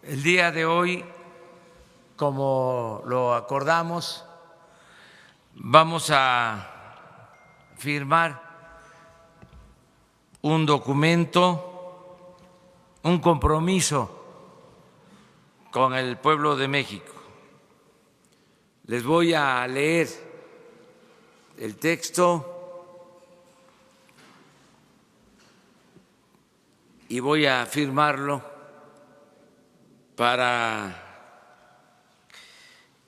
El día de hoy, como lo acordamos, vamos a firmar un documento, un compromiso con el pueblo de México. Les voy a leer el texto y voy a firmarlo para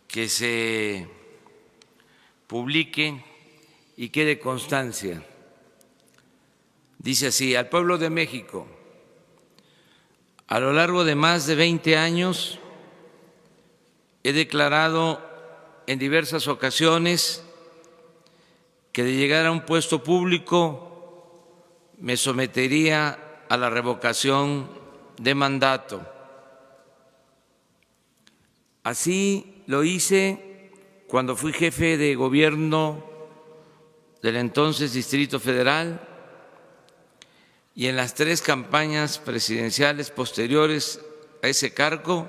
que se publique y quede constancia. Dice así: al pueblo de México, a lo largo de más de 20 años he declarado en diversas ocasiones que de llegar a un puesto público me sometería a la revocación de mandato. Así lo hice cuando fui jefe de gobierno del entonces Distrito Federal y en las 3 campañas presidenciales posteriores a ese cargo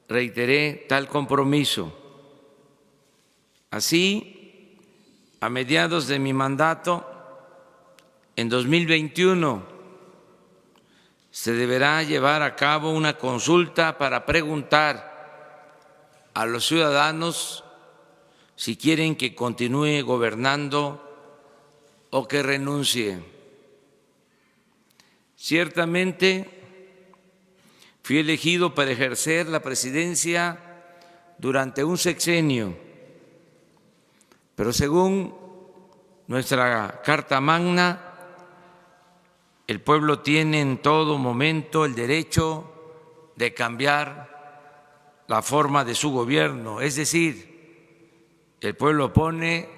reiteré tal compromiso. Así, a mediados de mi mandato, en 2021, se deberá llevar a cabo una consulta para preguntar a los ciudadanos si quieren que continúe gobernando o que renuncie. Ciertamente, fui elegido para ejercer la presidencia durante un sexenio, pero según nuestra Carta Magna, el pueblo tiene en todo momento el derecho de cambiar la forma de su gobierno, es decir, el pueblo pone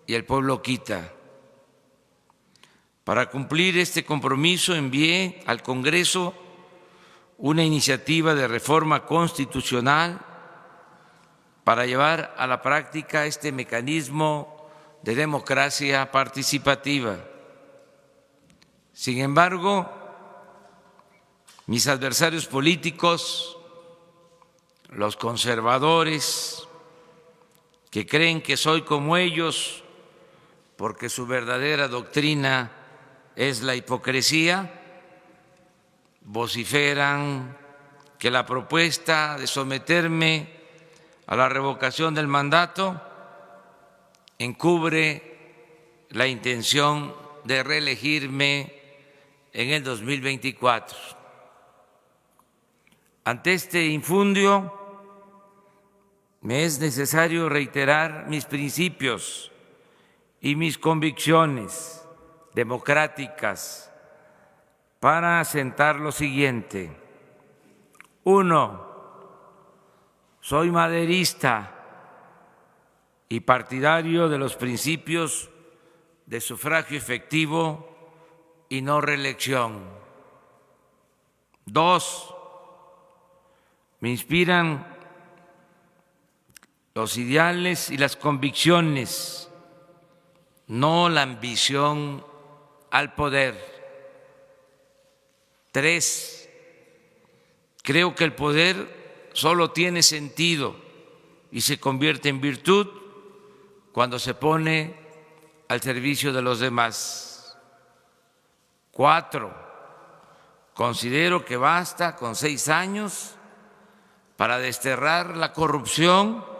y el pueblo quita. Para cumplir este compromiso envié al Congreso una iniciativa de reforma constitucional para llevar a la práctica este mecanismo de democracia participativa. Sin embargo, mis adversarios políticos, los conservadores, que creen que soy como ellos porque su verdadera doctrina es la hipocresía, vociferan que la propuesta de someterme a la revocación del mandato encubre la intención de reelegirme en el 2024. Ante este infundio, me es necesario reiterar mis principios y mis convicciones democráticas para asentar lo siguiente. 1. Soy maderista y partidario de los principios de sufragio efectivo y no reelección. 2. Me inspiran los ideales y las convicciones, no la ambición al poder. 3. Creo que el poder solo tiene sentido y se convierte en virtud cuando se pone al servicio de los demás. 4. Considero que basta con 6 años para desterrar la corrupción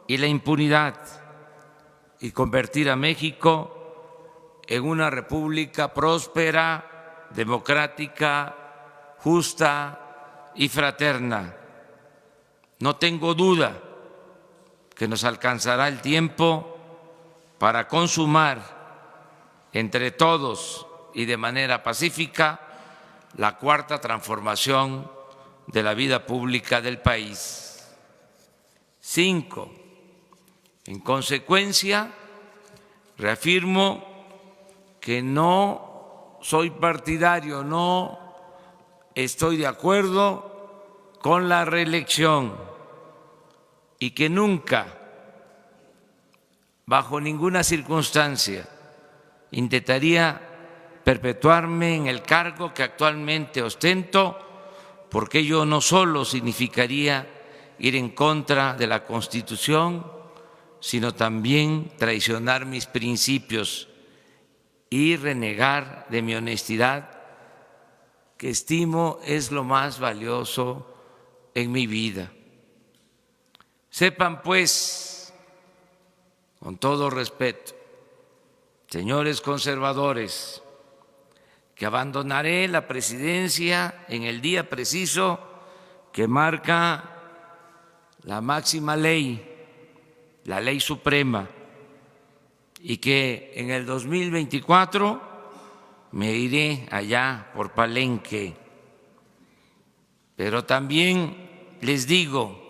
y la impunidad y convertir a México en una república próspera, democrática, justa y fraterna. No tengo duda que nos alcanzará el tiempo para consumar entre todos y de manera pacífica la 4ª transformación de la vida pública del país. 5. En consecuencia, reafirmo que no soy partidario, no estoy de acuerdo con la reelección y que nunca, bajo ninguna circunstancia, intentaría perpetuarme en el cargo que actualmente ostento porque ello no solo significaría ir en contra de la Constitución, sino también traicionar mis principios y renegar de mi honestidad, que estimo es lo más valioso en mi vida. Sepan, pues, con todo respeto, señores conservadores, que abandonaré la presidencia en el día preciso que marca la máxima ley, la ley suprema, y que en el 2024 me iré allá por Palenque. Pero también les digo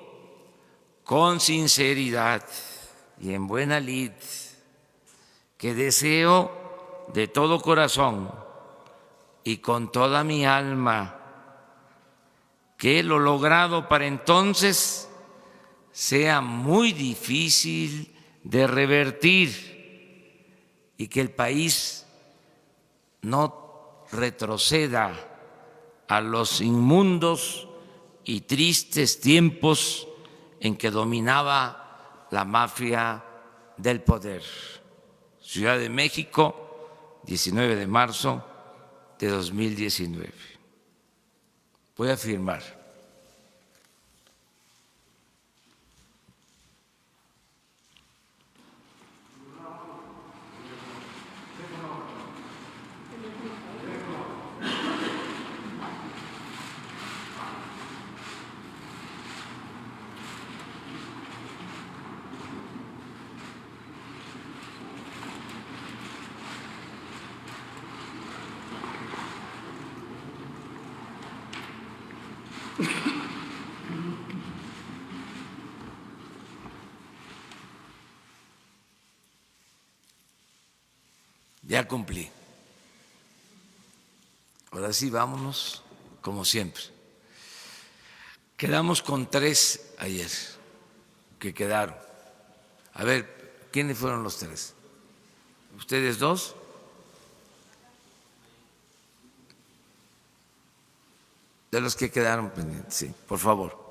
con sinceridad y en buena lid que deseo de todo corazón y con toda mi alma que lo logrado para entonces sea muy difícil de revertir y que el país no retroceda a los inmundos y tristes tiempos en que dominaba la mafia del poder. Ciudad de México, 19 de marzo de 2019. Voy a firmar. Ya cumplí. Ahora sí, vámonos como siempre. Quedamos con 3 ayer, que quedaron. A ver, ¿quiénes fueron los 3? ¿Ustedes 2? De los que quedaron pendientes, sí, por favor.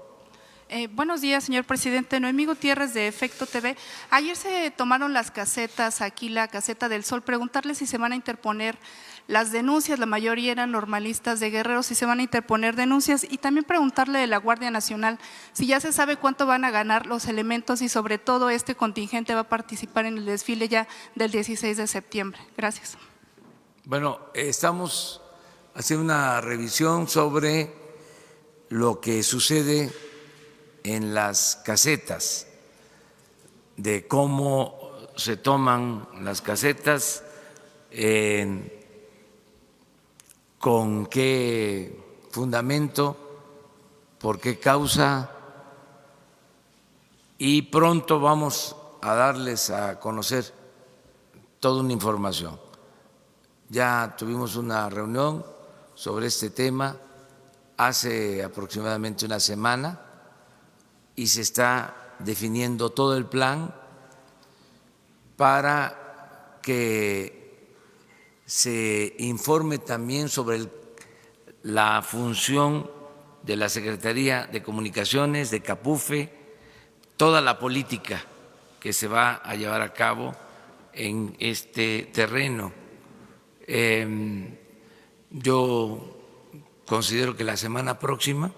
Buenos días, señor presidente. Noemí Gutiérrez, de Efecto TV. Ayer se tomaron las casetas, aquí la caseta del Sol. Preguntarle si se van a interponer las denuncias, la mayoría eran normalistas de Guerrero, si se van a interponer denuncias, y también preguntarle de la Guardia Nacional si ya se sabe cuánto van a ganar los elementos y sobre todo este contingente va a participar en el desfile ya del 16 de septiembre. Gracias. Bueno, estamos haciendo una revisión sobre lo que sucede en las casetas, de cómo se toman las casetas, con qué fundamento, por qué causa, y pronto vamos a darles a conocer toda una información. Ya tuvimos una reunión sobre este tema hace aproximadamente una semana y se está definiendo todo el plan para que se informe también sobre la función de la Secretaría de Comunicaciones, de CAPUFE, toda la política que se va a llevar a cabo en este terreno. Yo considero que la semana próxima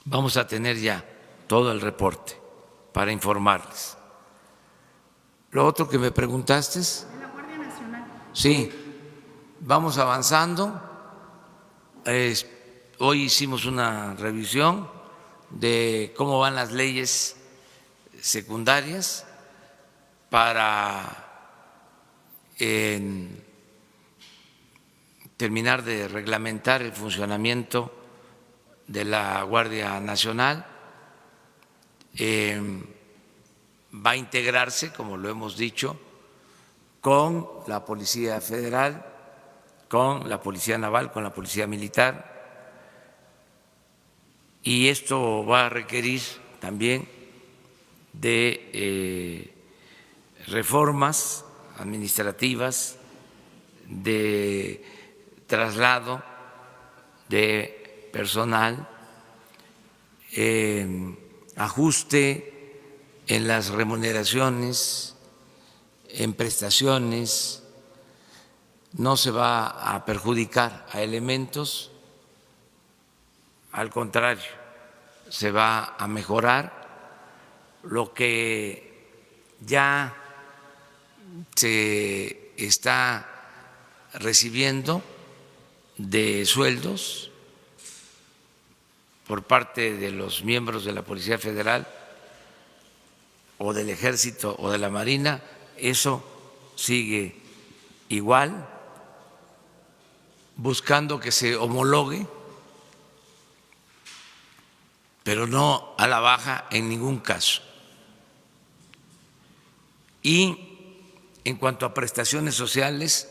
vamos a tener ya todo el reporte para informarles. Lo otro que me preguntaste es… ¿De la Guardia Nacional? Sí, vamos avanzando. Hoy hicimos una revisión de cómo van las leyes secundarias para terminar de reglamentar el funcionamiento de la Guardia Nacional. Va a integrarse, como lo hemos dicho, con la Policía Federal, con la Policía Naval, con la Policía Militar, y esto va a requerir también de reformas administrativas, de traslado de personal, ajuste en las remuneraciones, en prestaciones. No se va a perjudicar a elementos, al contrario, se va a mejorar lo que ya se está recibiendo de sueldos por parte de los miembros de la Policía Federal o del Ejército o de la Marina. Eso sigue igual, buscando que se homologue, pero no a la baja en ningún caso. Y en cuanto a prestaciones sociales,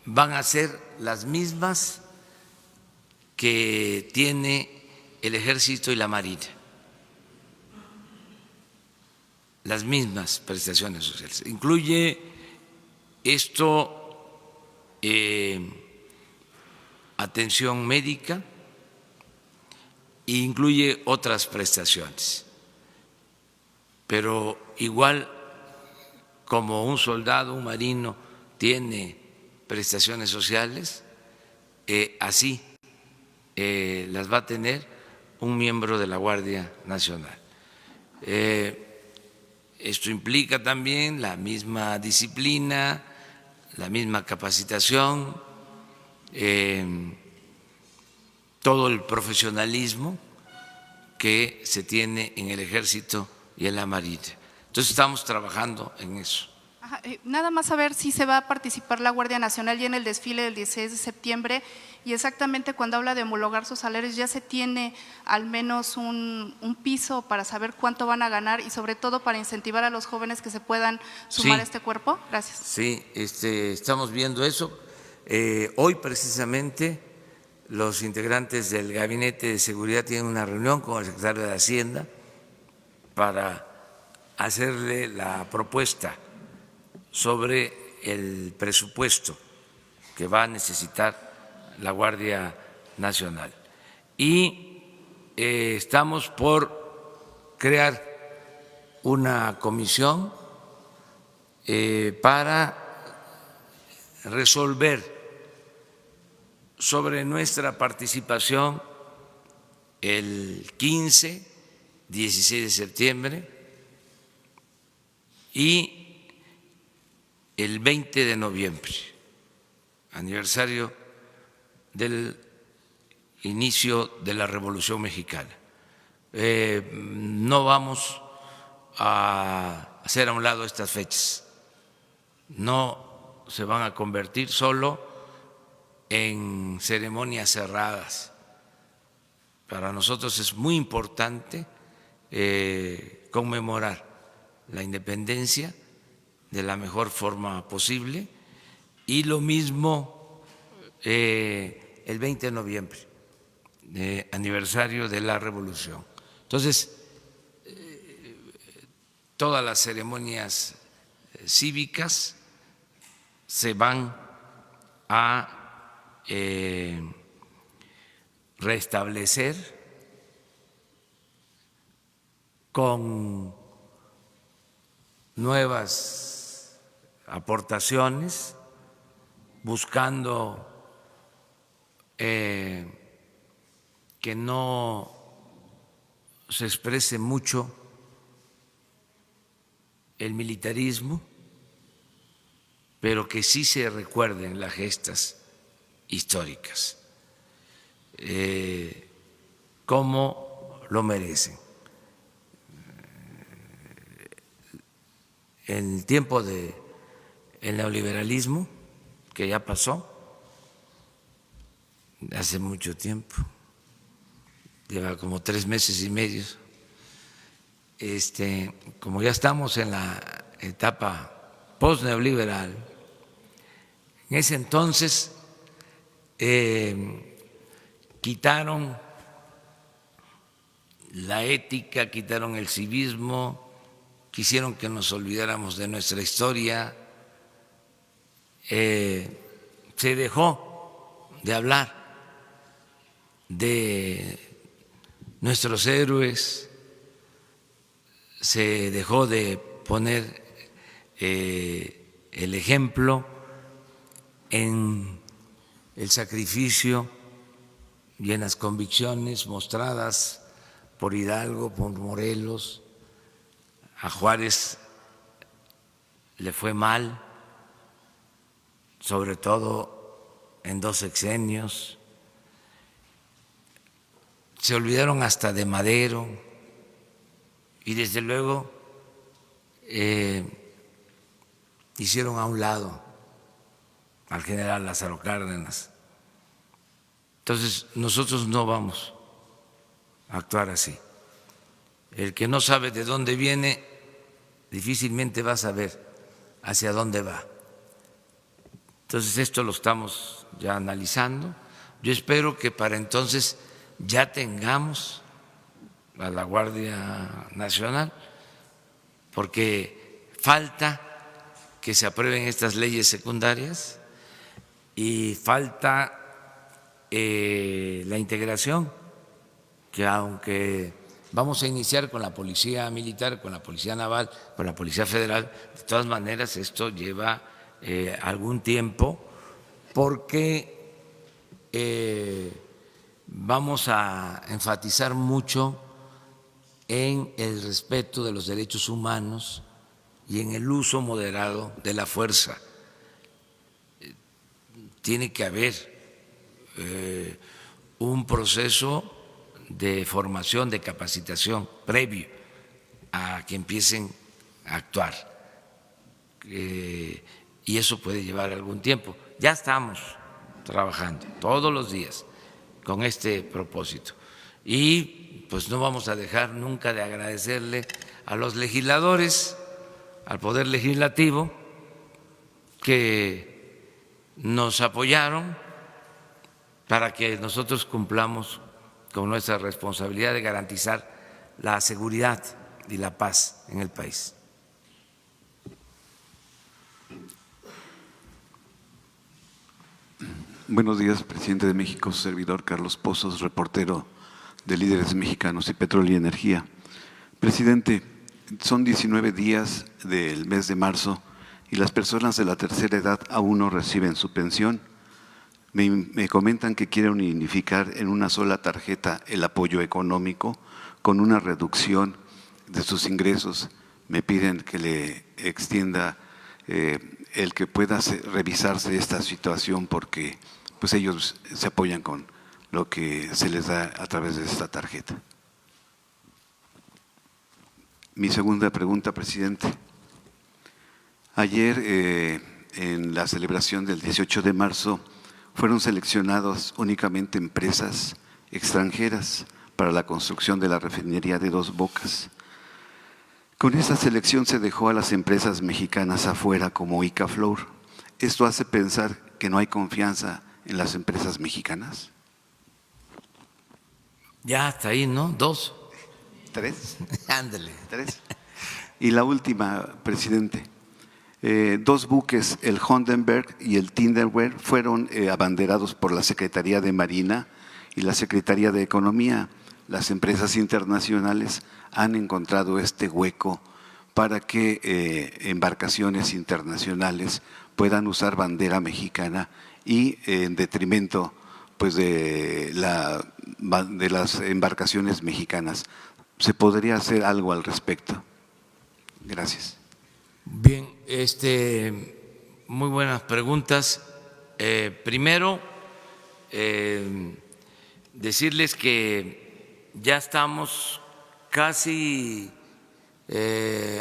van a ser las mismas que tiene el Ejército y la Marina, las mismas prestaciones sociales. Incluye esto atención médica e incluye otras prestaciones, pero igual como un soldado, un marino tiene prestaciones sociales, así las va a tener un miembro de la Guardia Nacional. Esto implica también la misma disciplina, la misma capacitación, todo el profesionalismo que se tiene en el Ejército y en la Marina. Entonces estamos trabajando en eso. Ajá, nada más saber si se va a participar la Guardia Nacional ya en el desfile del 16 de septiembre y exactamente cuando habla de homologar sus salarios, ¿ya se tiene al menos un piso para saber cuánto van a ganar y sobre todo para incentivar a los jóvenes que se puedan sumar a este cuerpo? Gracias. Sí, estamos viendo eso. Hoy precisamente los integrantes del Gabinete de Seguridad tienen una reunión con el secretario de Hacienda para hacerle la propuesta sobre el presupuesto que va a necesitar la Guardia Nacional. Y estamos por crear una comisión para resolver sobre nuestra participación el 15, 16 de septiembre y el 20 de noviembre, aniversario del inicio de la Revolución Mexicana. No vamos a hacer a un lado estas fechas, no se van a convertir solo en ceremonias cerradas. Para nosotros es muy importante conmemorar la independencia de la mejor forma posible y lo mismo el 20 de noviembre, aniversario de la Revolución. Entonces, todas las ceremonias cívicas se van a restablecer con nuevas aportaciones, buscando que no se exprese mucho el militarismo, pero que sí se recuerden las gestas históricas como lo merecen. En el tiempo del neoliberalismo, que ya pasó hace mucho tiempo, lleva como 3 meses y medio, como ya estamos en la etapa post-neoliberal, en ese entonces quitaron la ética, quitaron el civismo, quisieron que nos olvidáramos de nuestra historia, se dejó de hablar de nuestros héroes, se dejó de poner el ejemplo en el sacrificio y en las convicciones mostradas por Hidalgo, por Morelos. A Juárez le fue mal, sobre todo en 2 sexenios. Se olvidaron hasta de Madero y desde luego hicieron a un lado al general Lázaro Cárdenas. Entonces nosotros no vamos a actuar así. El que no sabe de dónde viene difícilmente va a saber hacia dónde va. Entonces esto lo estamos ya analizando. Yo espero que para entonces ya tengamos a la Guardia Nacional, porque falta que se aprueben estas leyes secundarias y falta la integración, que aunque vamos a iniciar con la Policía Militar, con la Policía Naval, con la Policía Federal, de todas maneras esto lleva algún tiempo, porque vamos a enfatizar mucho en el respeto de los derechos humanos y en el uso moderado de la fuerza. Tiene que haber un proceso de formación, de capacitación previo a que empiecen a actuar, y eso puede llevar algún tiempo. Ya estamos trabajando todos los días con este propósito y pues no vamos a dejar nunca de agradecerle a los legisladores, al Poder Legislativo, que nos apoyaron para que nosotros cumplamos con nuestra responsabilidad de garantizar la seguridad y la paz en el país. Buenos días, presidente de México, su servidor Carlos Pozos, reportero de Líderes Mexicanos y Petróleo y Energía. Presidente, son 19 días del mes de marzo y las personas de la tercera edad aún no reciben su pensión. Me comentan que quieren unificar en una sola tarjeta el apoyo económico con una reducción de sus ingresos. Me piden que le extienda el que pueda revisarse esta situación, porque pues ellos se apoyan con lo que se les da a través de esta tarjeta. Mi segunda pregunta, presidente. Ayer en la celebración del 18 de marzo fueron seleccionadas únicamente empresas extranjeras para la construcción de la refinería de Dos Bocas. Con esta selección se dejó a las empresas mexicanas afuera, como Icaflor. ¿Esto hace pensar que no hay confianza en las empresas mexicanas? Ya hasta ahí, ¿no? 2. 3. Ándale. 3. Y la última, presidente. 2 buques, el Hondenberg y el Tinderwehr, fueron abanderados por la Secretaría de Marina y la Secretaría de Economía. Las empresas internacionales han encontrado este hueco para que embarcaciones internacionales puedan usar bandera mexicana y en detrimento pues de las embarcaciones mexicanas. ¿Se podría hacer algo al respecto? Gracias. Bien, muy buenas preguntas. Primero, decirles que ya estamos casi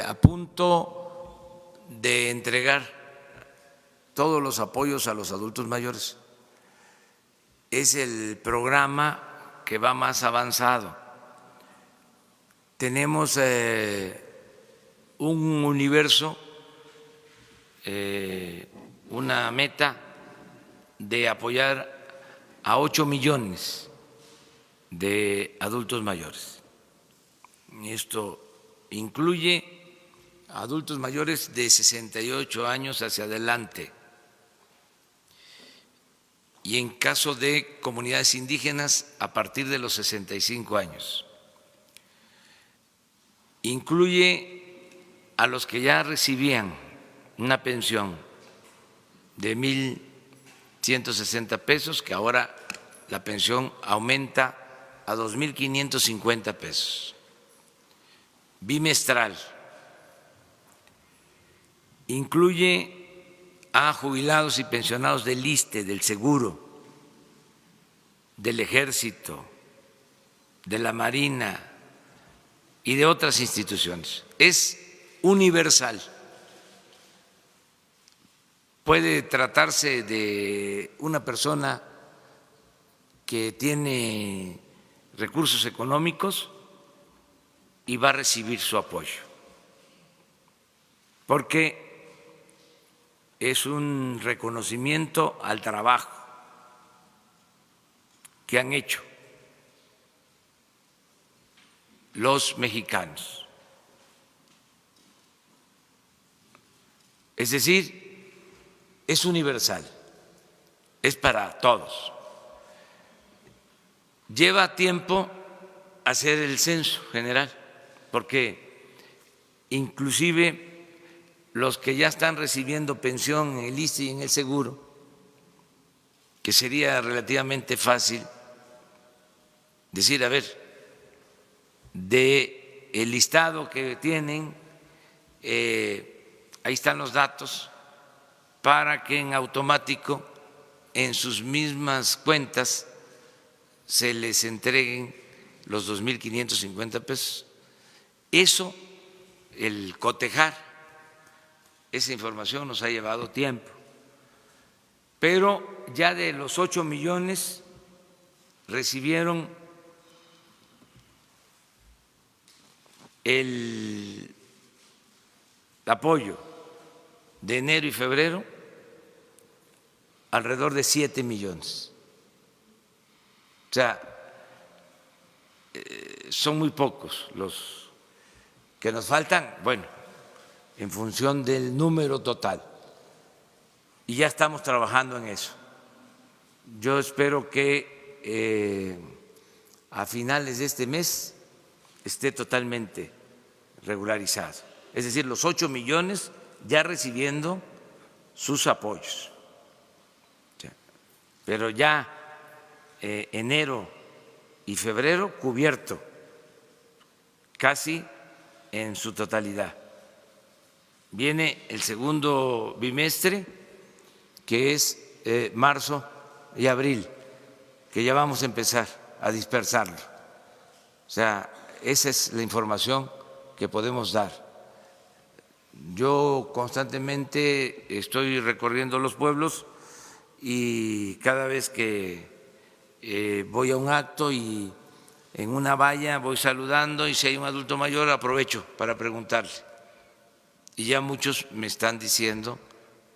a punto de entregar todos los apoyos a los adultos mayores. Es el programa que va más avanzado. Tenemos un universo, una meta de apoyar a 8 millones de adultos mayores. Esto incluye adultos mayores de 68 años hacia adelante. y en caso de comunidades indígenas a partir de los 65 años. Incluye a los que ya recibían una pensión de 1,160 pesos, que ahora la pensión aumenta a 2,550 pesos, bimestral. Incluye a jubilados y pensionados del ISSSTE, del Seguro, del Ejército, de la Marina y de otras instituciones. Es universal. Puede tratarse de una persona que tiene recursos económicos y va a recibir su apoyo, porque es un reconocimiento al trabajo que han hecho los mexicanos. Es decir, es universal, es para todos. Lleva tiempo hacer el censo general, porque inclusive los que ya están recibiendo pensión en el ISSSTE y en el Seguro, que sería relativamente fácil decir, a ver, de el listado que tienen, ahí están los datos, para que en automático en sus mismas cuentas se les entreguen los 2,550 pesos. Eso, el cotejar esa información nos ha llevado tiempo, pero ya de los 8 millones recibieron el apoyo de enero y febrero alrededor de 7 millones. O sea, son muy pocos los que nos faltan, bueno, en función del número total. Y ya estamos trabajando en eso. Yo espero que a finales de este mes esté totalmente regularizado. Es decir, los 8 millones ya recibiendo sus apoyos. Pero ya enero y febrero cubierto casi en su totalidad. Viene el segundo bimestre, que es marzo y abril, que ya vamos a empezar a dispersarlo. O sea, esa es la información que podemos dar. Yo constantemente estoy recorriendo los pueblos y cada vez que voy a un acto y en una valla voy saludando, y si hay un adulto mayor aprovecho para preguntarle. Y ya muchos me están diciendo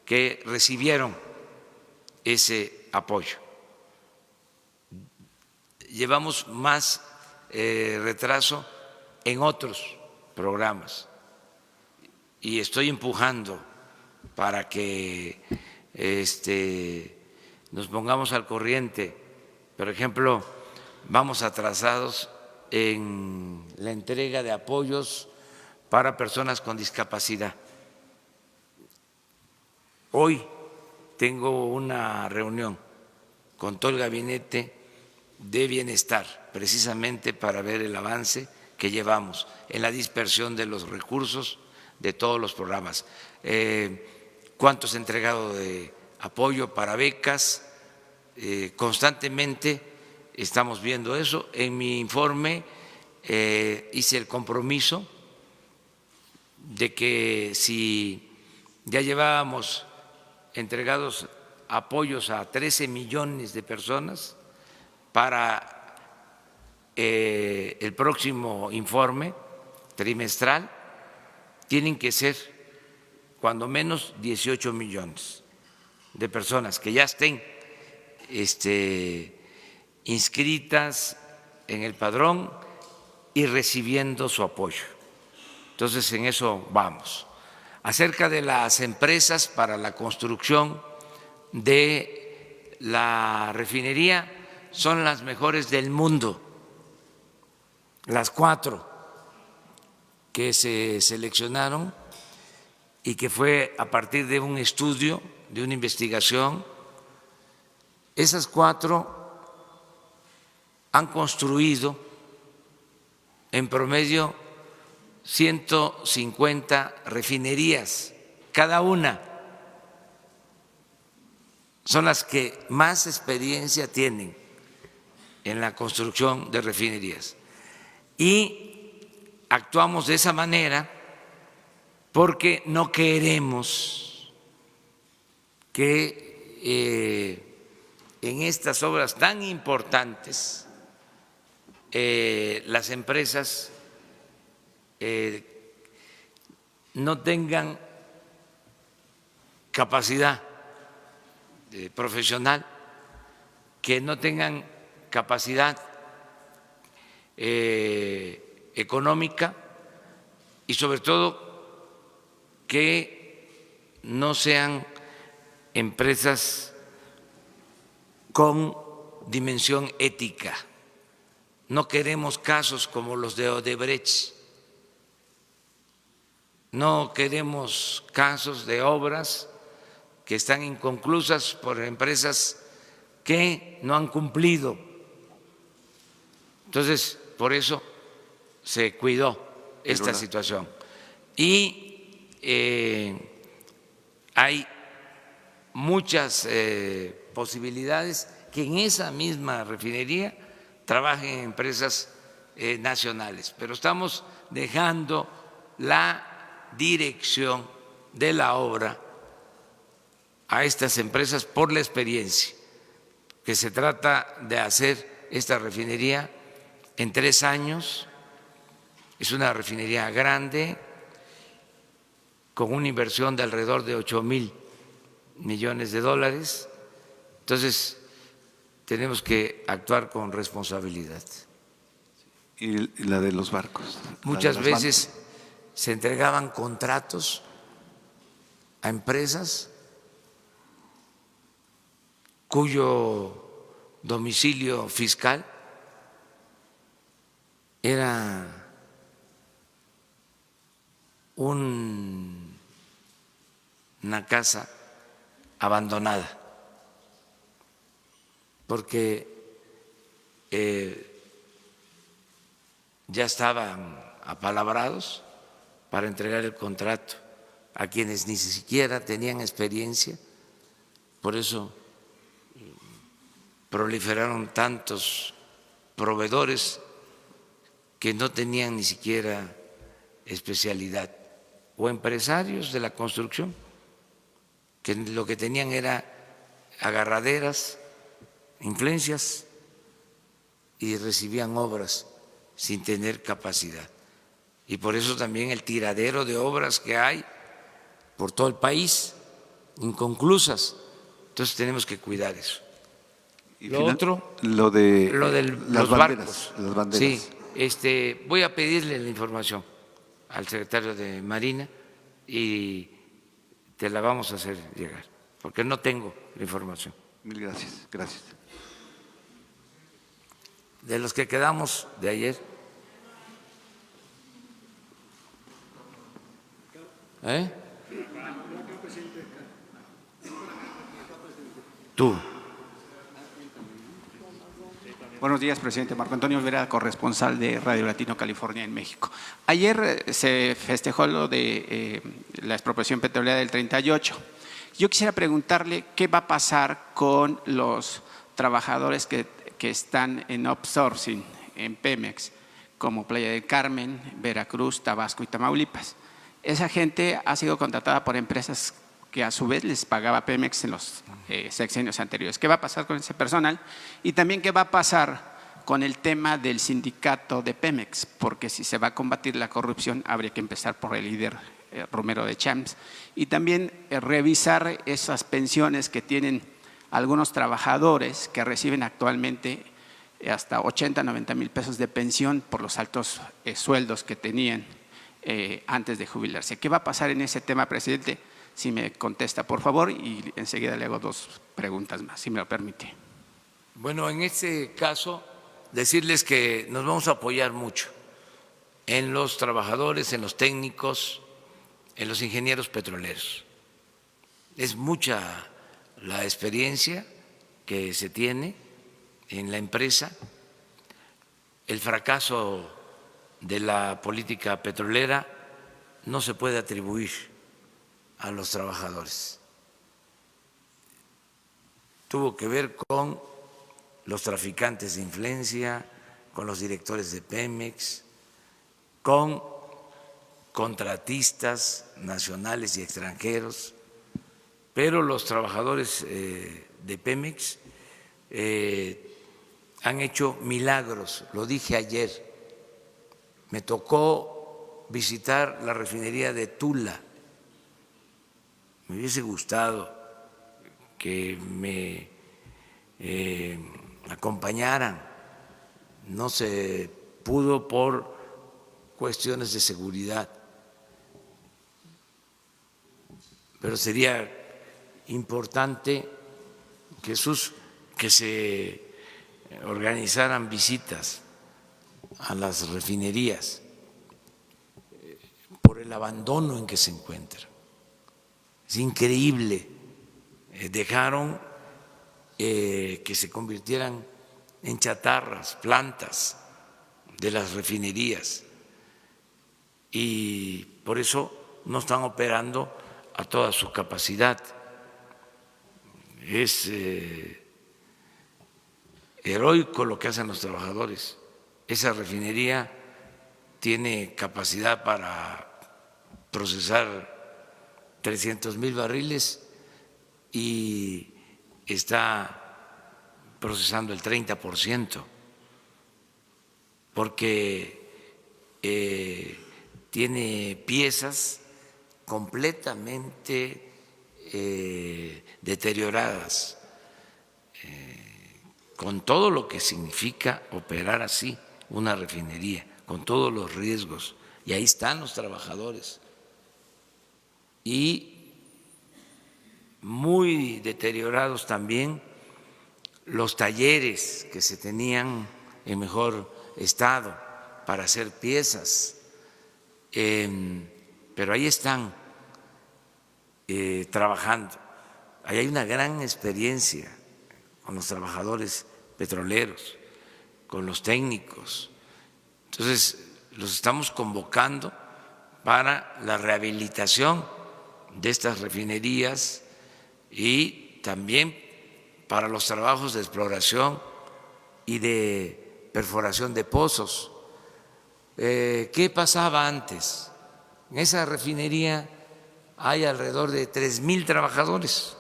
que recibieron ese apoyo. Llevamos más retraso en otros programas y estoy empujando para que nos pongamos al corriente. Por ejemplo, vamos atrasados en la entrega de apoyos para personas con discapacidad. Hoy tengo una reunión con todo el gabinete de bienestar, precisamente para ver el avance que llevamos en la dispersión de los recursos de todos los programas. Cuánto se ha entregado de apoyo para becas, constantemente estamos viendo eso. En mi informe hice el compromiso de que si ya llevábamos entregados apoyos a 13 millones de personas, para el próximo informe trimestral tienen que ser cuando menos 18 millones de personas que ya estén inscritas en el padrón y recibiendo su apoyo. Entonces, en eso vamos. Acerca de las empresas para la construcción de la refinería son las mejores del mundo, las 4 que se seleccionaron y que fue a partir de un estudio, de una investigación. Esas 4 han construido en promedio 150 refinerías, cada una. Son las que más experiencia tienen en la construcción de refinerías. Y actuamos de esa manera porque no queremos que en estas obras tan importantes las empresas no tengan capacidad profesional, que no tengan capacidad económica y sobre todo que no sean empresas con dimensión ética. No queremos casos como los de Odebrecht, no queremos casos de obras que están inconclusas por empresas que no han cumplido. Entonces, por eso se cuidó esta situación. Y hay muchas posibilidades que en esa misma refinería trabajen empresas nacionales, pero estamos dejando la dirección de la obra a estas empresas por la experiencia, que se trata de hacer esta refinería en 3 años. Es una refinería grande, con una inversión de alrededor de $8,000 millones. Entonces, tenemos que actuar con responsabilidad. Y la de los barcos. Muchas veces se entregaban contratos a empresas cuyo domicilio fiscal era una casa abandonada, porque ya estaban apalabrados para entregar el contrato a quienes ni siquiera tenían experiencia. Por eso proliferaron tantos proveedores que no tenían ni siquiera especialidad, o empresarios de la construcción que lo que tenían era agarraderas, influencias, y recibían obras sin tener capacidad. Y por eso también el tiradero de obras que hay por todo el país, inconclusas. Entonces tenemos que cuidar eso. Y Lo otro, lo de los barcos. Las banderas. Sí, voy a pedirle la información al secretario de Marina y te la vamos a hacer llegar, porque no tengo la información. Mil gracias. Gracias. De los que quedamos de ayer. Tú. Buenos días, presidente. Marco Antonio Olvera, corresponsal de Radio Latino California en México. Ayer se festejó lo de la expropiación petrolera del 38. Yo quisiera preguntarle qué va a pasar con los trabajadores que están en outsourcing en Pemex, como Playa del Carmen, Veracruz, Tabasco y Tamaulipas. Esa gente ha sido contratada por empresas que a su vez les pagaba Pemex en los sexenios anteriores. ¿Qué va a pasar con ese personal? Y también qué va a pasar con el tema del sindicato de Pemex, porque si se va a combatir la corrupción habría que empezar por el líder Romero de Champs, y también revisar esas pensiones que tienen algunos trabajadores que reciben actualmente hasta 80, 90 mil pesos de pensión por los altos sueldos que tenían antes de jubilarse. ¿Qué va a pasar en ese tema, presidente? si me contesta, por favor, y enseguida le hago 2 preguntas más, si me lo permite. Bueno, en este caso, decirles que nos vamos a apoyar mucho en los trabajadores, en los técnicos, en los ingenieros petroleros. Es mucha la experiencia que se tiene en la empresa. El fracaso de la política petrolera no se puede atribuir a los trabajadores. Tuvo que ver con los traficantes de influencia, con los directores de Pemex, con contratistas nacionales y extranjeros, pero los trabajadores de Pemex han hecho milagros, lo dije ayer. Me tocó visitar la refinería de Tula. Me hubiese gustado que me acompañaran. No se pudo por cuestiones de seguridad, pero sería importante, Jesús, que se organizaran visitas a las refinerías por el abandono en que se encuentran. Es increíble, dejaron que se convirtieran en chatarras, plantas de las refinerías, y por eso no están operando a toda su capacidad. Es heroico lo que hacen los trabajadores. Esa refinería tiene capacidad para procesar 300,000 barriles y está procesando el 30%, porque tiene piezas completamente deterioradas, con todo lo que significa operar así una refinería, con todos los riesgos, y ahí están los trabajadores, y muy deteriorados también los talleres que se tenían en mejor estado para hacer piezas, pero ahí están trabajando. Ahí hay una gran experiencia con los trabajadores petroleros, con los técnicos. Entonces, los estamos convocando para la rehabilitación de estas refinerías y también para los trabajos de exploración y de perforación de pozos. ¿Qué pasaba antes? En esa refinería hay alrededor de 3,000 trabajadores,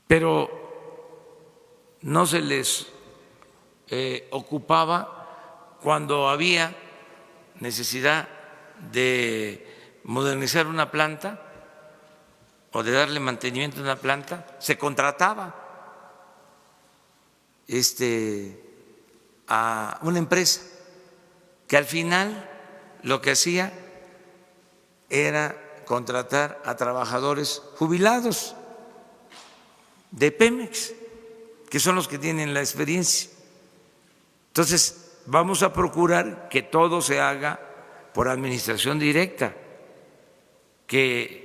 pero no se les ocupaba cuando había necesidad de modernizar una planta o de darle mantenimiento a una planta, se contrataba a una empresa que al final lo que hacía era contratar a trabajadores jubilados de Pemex, que son los que tienen la experiencia. Entonces, vamos a procurar que todo se haga por administración directa, que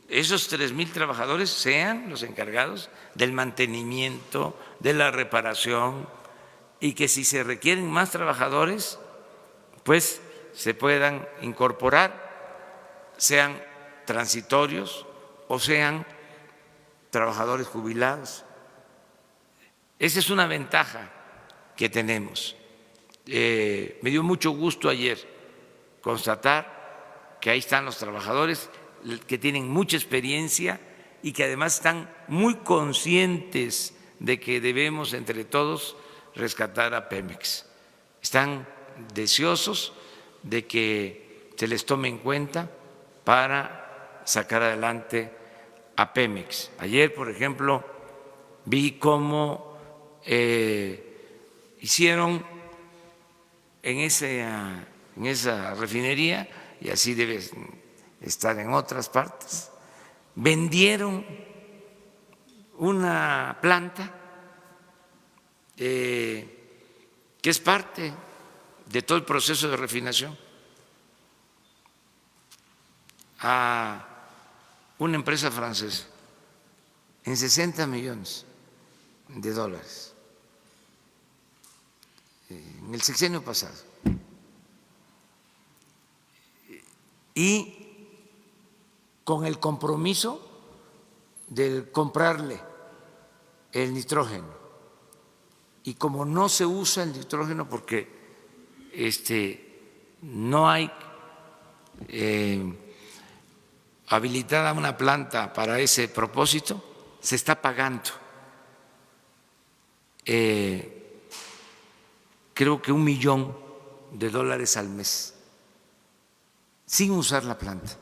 esos 3,000 trabajadores sean los encargados del mantenimiento, de la reparación, y que si se requieren más trabajadores, pues se puedan incorporar, sean transitorios o sean trabajadores jubilados. Esa es una ventaja que tenemos. Me dio mucho gusto ayer constatar que ahí están los trabajadores que tienen mucha experiencia y que además están muy conscientes de que debemos entre todos rescatar a Pemex. Están deseosos de que se les tome en cuenta para sacar adelante a Pemex. Ayer, por ejemplo, vi cómo hicieron en esa refinería, y así debe estar en otras partes, vendieron una planta que es parte de todo el proceso de refinación a una empresa francesa en 60 millones de dólares en el sexenio pasado. Y con el compromiso de comprarle el nitrógeno. Y como no se usa el nitrógeno porque no hay habilitada una planta para ese propósito, se está pagando creo que $1 millón al mes sin usar la planta.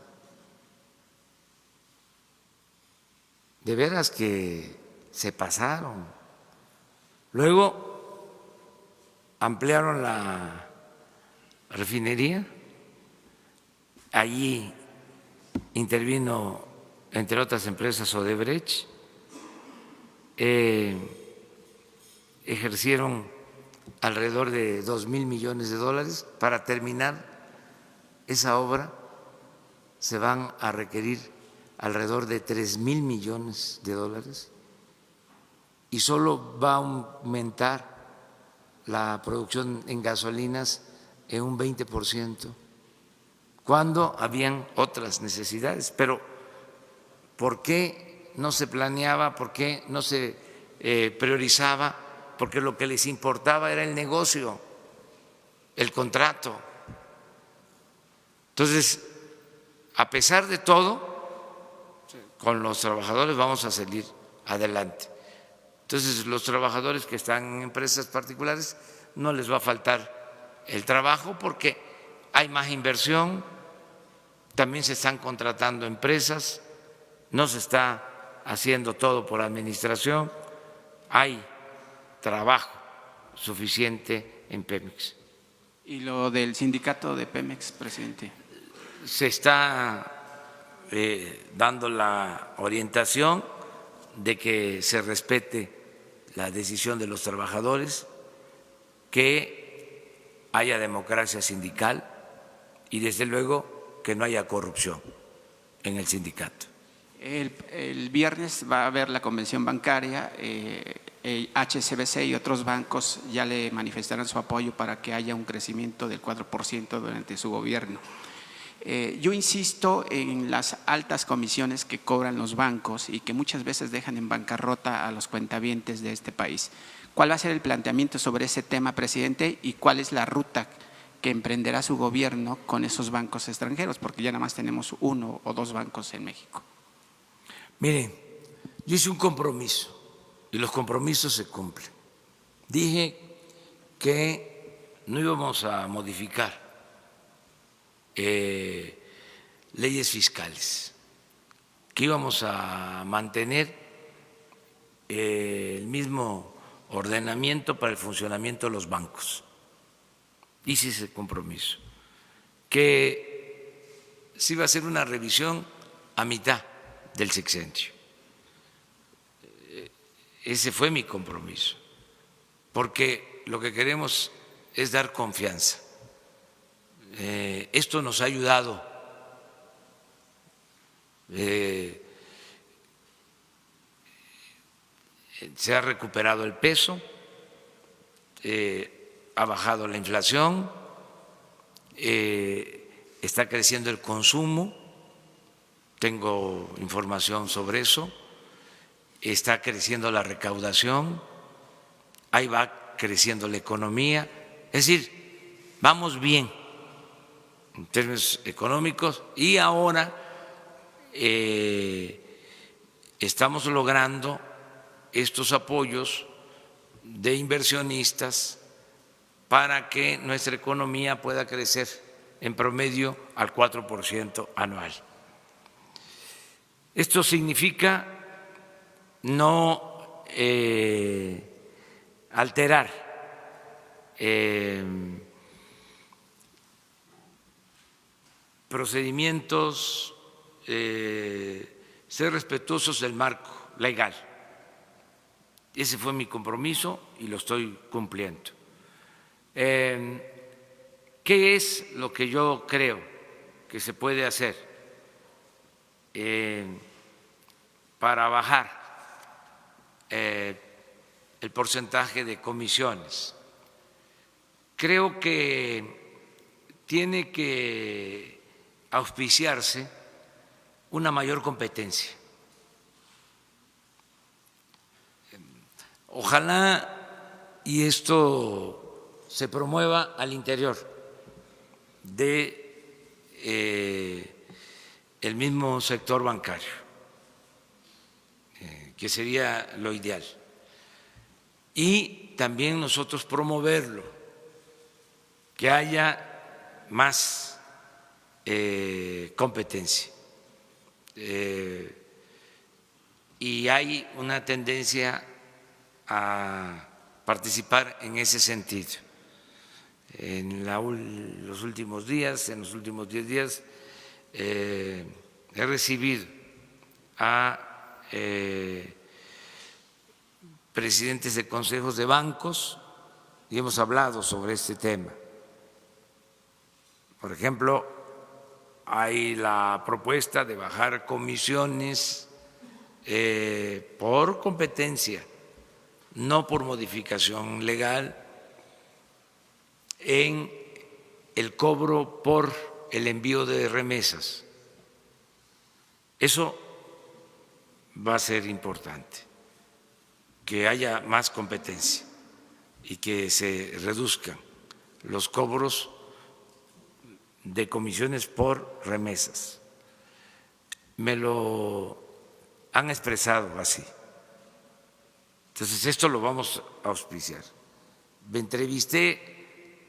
De veras que se pasaron. Luego ampliaron la refinería, allí intervino, entre otras empresas, Odebrecht, ejercieron alrededor de $2,000 millones para terminar esa obra. Se van a requerir alrededor de $3,000 millones y solo va a aumentar la producción en gasolinas en un 20%, cuando habían otras necesidades. Pero ¿por qué no se planeaba? ¿Por qué no se priorizaba? Porque lo que les importaba era el negocio, el contrato. Entonces, a pesar de todo, con los trabajadores vamos a salir adelante. Entonces, los trabajadores que están en empresas particulares no les va a faltar el trabajo porque hay más inversión, también se están contratando empresas, no se está haciendo todo por administración, hay trabajo suficiente en Pemex. ¿Y lo del sindicato de Pemex, presidente? Se está dando la orientación de que se respete la decisión de los trabajadores, que haya democracia sindical y desde luego que no haya corrupción en el sindicato. El viernes va a haber la convención bancaria, HSBC y otros bancos ya le manifestarán su apoyo para que haya un crecimiento del 4% durante su gobierno. Yo insisto en las altas comisiones que cobran los bancos y que muchas veces dejan en bancarrota a los cuentavientes de este país. ¿Cuál va a ser el planteamiento sobre ese tema, presidente, y cuál es la ruta que emprenderá su gobierno con esos bancos extranjeros? Porque ya nada más tenemos 1 o 2 bancos en México. Miren, yo hice un compromiso y los compromisos se cumplen. Dije que no íbamos a modificar leyes fiscales, que íbamos a mantener el mismo ordenamiento para el funcionamiento de los bancos. Hice ese compromiso, que se iba a hacer una revisión a mitad del sexenio. Ese fue mi compromiso, porque lo que queremos es dar confianza. Esto nos ha ayudado, se ha recuperado el peso, ha bajado la inflación, está creciendo el consumo, tengo información sobre eso, está creciendo la recaudación, ahí va creciendo la economía, es decir, vamos bien en términos económicos y ahora estamos logrando estos apoyos de inversionistas para que nuestra economía pueda crecer en promedio al 4% anual. Esto significa no alterar procedimientos ser respetuosos del marco legal. Ese fue mi compromiso y lo estoy cumpliendo. ¿Qué es lo que yo creo que se puede hacer para bajar el porcentaje de comisiones? Creo que tiene que auspiciarse una mayor competencia. Ojalá y esto se promueva al interior de el mismo sector bancario, que sería lo ideal. Y también nosotros promoverlo, que haya más competencia. Y hay una tendencia a participar en ese sentido. En los últimos 10 días, he recibido a presidentes de consejos de bancos y hemos hablado sobre este tema. Por ejemplo, hay la propuesta de bajar comisiones por competencia, no por modificación legal, en el cobro por el envío de remesas. Eso va a ser importante, que haya más competencia y que se reduzcan los cobros de comisiones por remesas. Me lo han expresado así. Entonces, esto lo vamos a auspiciar. Me entrevisté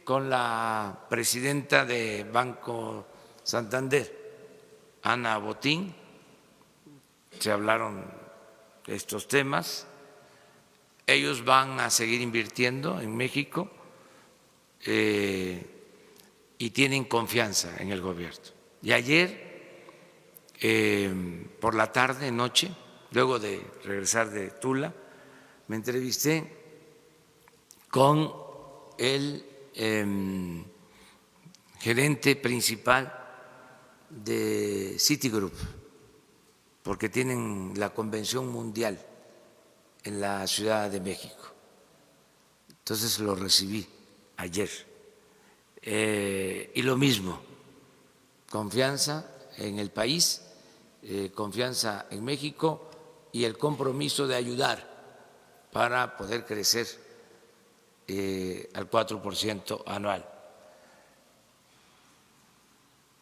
con la presidenta de Banco Santander, Ana Botín, se hablaron de estos temas. Ellos van a seguir invirtiendo en México y tienen confianza en el gobierno. Y ayer, por la tarde, noche, luego de regresar de Tula, me entrevisté con el gerente principal de Citigroup, porque tienen la convención mundial en la Ciudad de México. Entonces lo recibí ayer. Y lo mismo, confianza en el país, confianza en México y el compromiso de ayudar para poder crecer al 4% anual.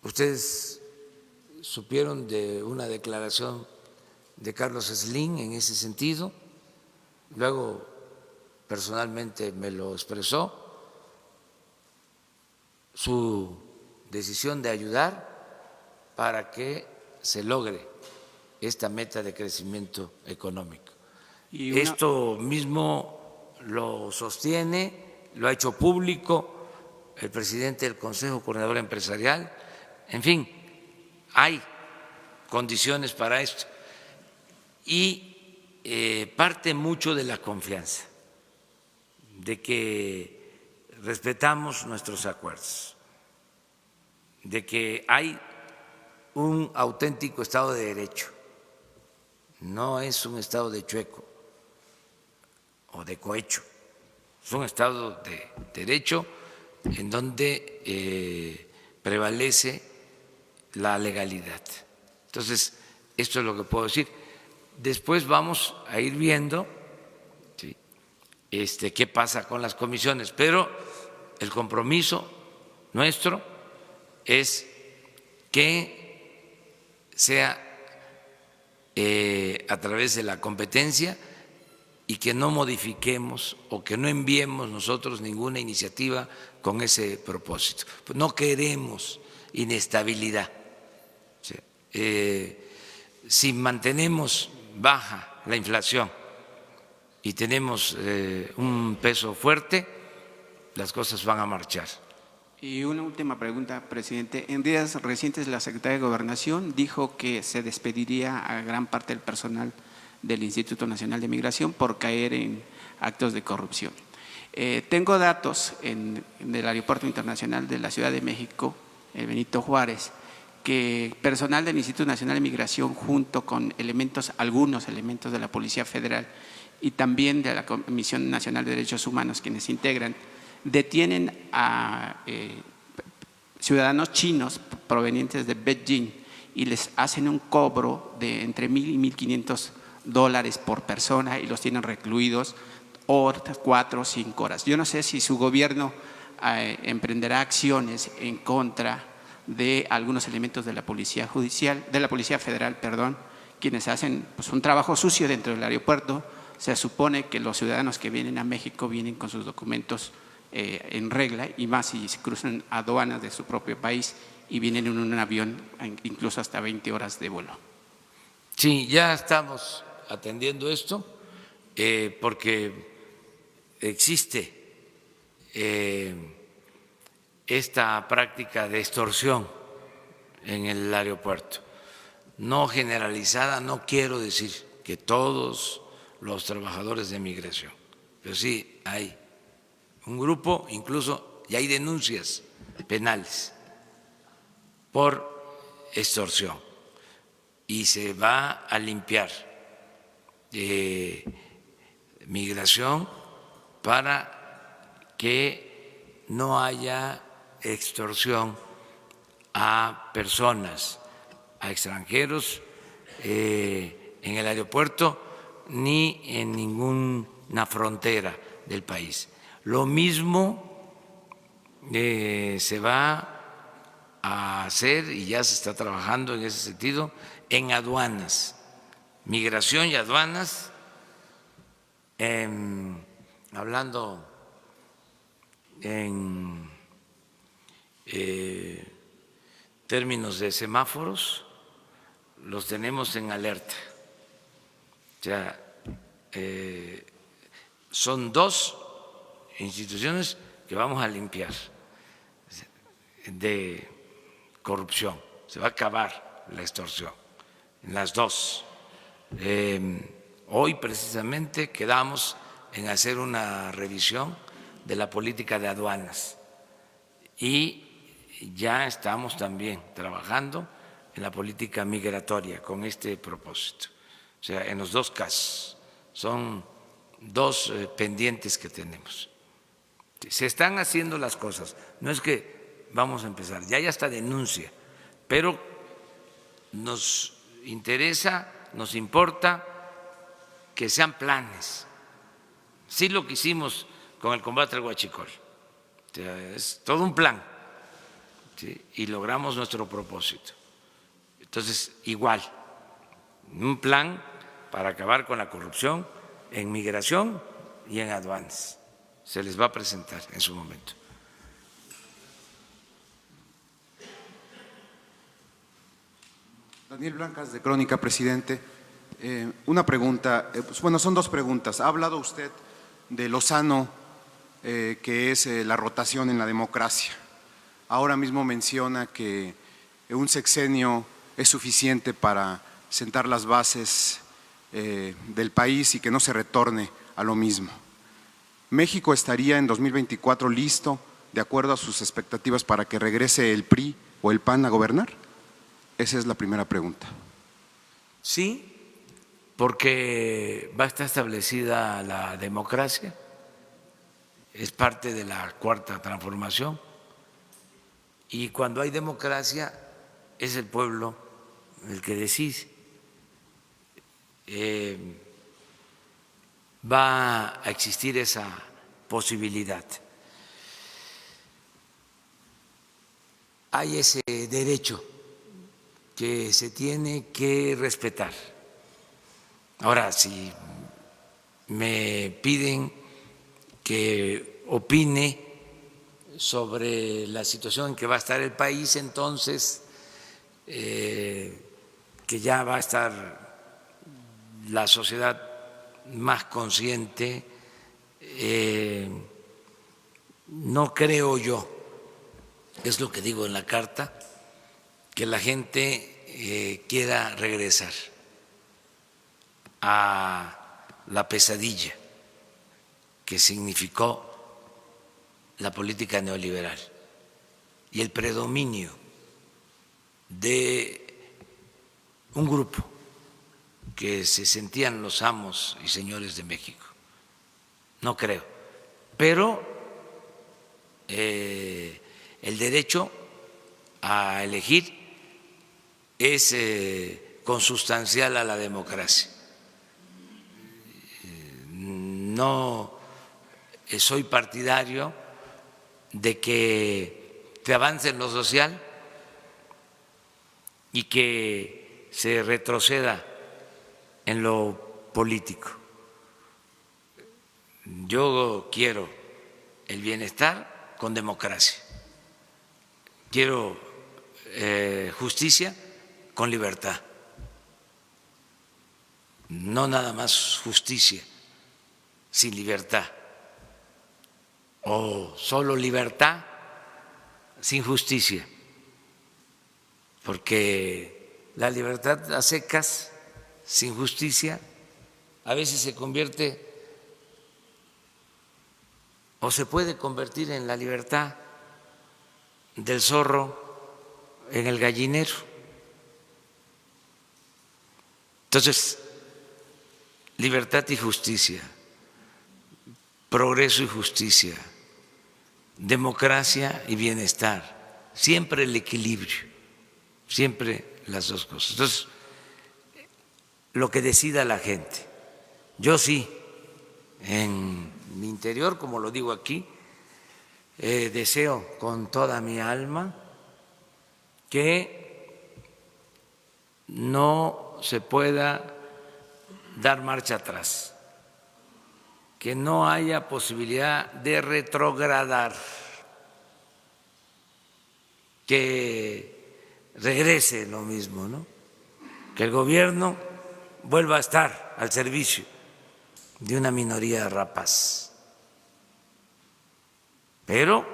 Ustedes supieron de una declaración de Carlos Slim en ese sentido, luego personalmente me lo expresó, su decisión de ayudar para que se logre esta meta de crecimiento económico. Esto mismo lo sostiene, lo ha hecho público el presidente del Consejo Coordinador Empresarial. En fin, hay condiciones para esto y parte mucho de la confianza, de que respetamos nuestros acuerdos, de que hay un auténtico Estado de Derecho, no es un Estado de chueco o de cohecho, es un Estado de Derecho en donde prevalece la legalidad. Entonces, esto es lo que puedo decir. Después vamos a ir viendo qué pasa con las comisiones, pero el compromiso nuestro es que sea a través de la competencia y que no modifiquemos o que no enviemos nosotros ninguna iniciativa con ese propósito. Pues no queremos inestabilidad. Si mantenemos baja la inflación y tenemos un peso fuerte, las cosas van a marchar Y una última pregunta, presidente. En días recientes la Secretaría de Gobernación dijo que se despediría a gran parte del personal del Instituto Nacional de Migración por caer en actos de corrupción. Tengo datos del Aeropuerto Internacional de la Ciudad de México, el Benito Juárez, que personal del Instituto Nacional de Migración junto con algunos elementos de la Policía Federal y también de la Comisión Nacional de Derechos Humanos, quienes integran, detienen a ciudadanos chinos provenientes de Beijing y les hacen un cobro de entre $1,000 y $1,500 por persona y los tienen recluidos 4 o 5 horas. Yo no sé si su gobierno emprenderá acciones en contra de algunos elementos de la Policía Judicial, de la Policía Federal, perdón, quienes hacen pues, un trabajo sucio dentro del aeropuerto. Se supone que los ciudadanos que vienen a México vienen con sus documentos en regla, y más si se cruzan aduanas de su propio país y vienen en un avión incluso hasta 20 horas de vuelo. Sí, ya estamos atendiendo esto porque existe esta práctica de extorsión en el aeropuerto. No generalizada, no quiero decir que todos los trabajadores de migración, pero sí hay un grupo, incluso ya hay denuncias penales por extorsión y se va a limpiar migración para que no haya extorsión a personas, a extranjeros en el aeropuerto ni en ninguna frontera del país. Lo mismo se va a hacer y ya se está trabajando en ese sentido en aduanas, migración y aduanas, hablando en términos de semáforos, los tenemos en alerta. O sea, son 2 instituciones que vamos a limpiar de corrupción. Se va a acabar la extorsión en las 2. Hoy precisamente quedamos en hacer una revisión de la política de aduanas y ya estamos también trabajando en la política migratoria con este propósito. O sea, en los 2 casos son 2 pendientes que tenemos. Se están haciendo las cosas, no es que vamos a empezar, ya hay hasta denuncia, pero nos interesa, nos importa que sean planes. Sí, lo que hicimos con el combate al huachicol, o sea, es todo un plan, ¿sí? Y logramos nuestro propósito. Entonces, igual, un plan para acabar con la corrupción en migración y en aduanas. Se les va a presentar en su momento. Daniel Blancas, de Crónica, presidente. Una pregunta, bueno, son 2 preguntas. Ha hablado usted de lo sano que es la rotación en la democracia. Ahora mismo menciona que un sexenio es suficiente para sentar las bases del país y que no se retorne a lo mismo. ¿México estaría en 2024 listo, de acuerdo a sus expectativas, para que regrese el PRI o el PAN a gobernar? Esa es la primera pregunta. Sí, porque va a estar establecida la democracia, es parte de la 4ª transformación, y cuando hay democracia es el pueblo el que decide. Va a existir esa posibilidad. Hay ese derecho que se tiene que respetar. Ahora, si me piden que opine sobre la situación en que va a estar el país, entonces que ya va a estar la sociedad más consciente, no creo yo es lo que digo en la carta, que la gente quiera regresar a la pesadilla que significó la política neoliberal y el predominio de un grupo que se sentían los amos y señores de México. No creo. Pero el derecho a elegir es consustancial a la democracia. No soy partidario de que se avance en lo social y que se retroceda en lo político. Yo quiero el bienestar con democracia. Quiero justicia con libertad. No nada más justicia sin libertad. O solo libertad sin justicia. Porque la libertad a secas, sin justicia, a veces se convierte o se puede convertir en la libertad del zorro en el gallinero. Entonces, libertad y justicia, progreso y justicia, democracia y bienestar, siempre el equilibrio, siempre las dos cosas. Entonces, lo que decida la gente. Yo sí, en mi interior, como lo digo aquí, deseo con toda mi alma que no se pueda dar marcha atrás, que no haya posibilidad de retrogradar, que regrese lo mismo, ¿no? Que el gobierno vuelva a estar al servicio de una minoría rapaz. Pero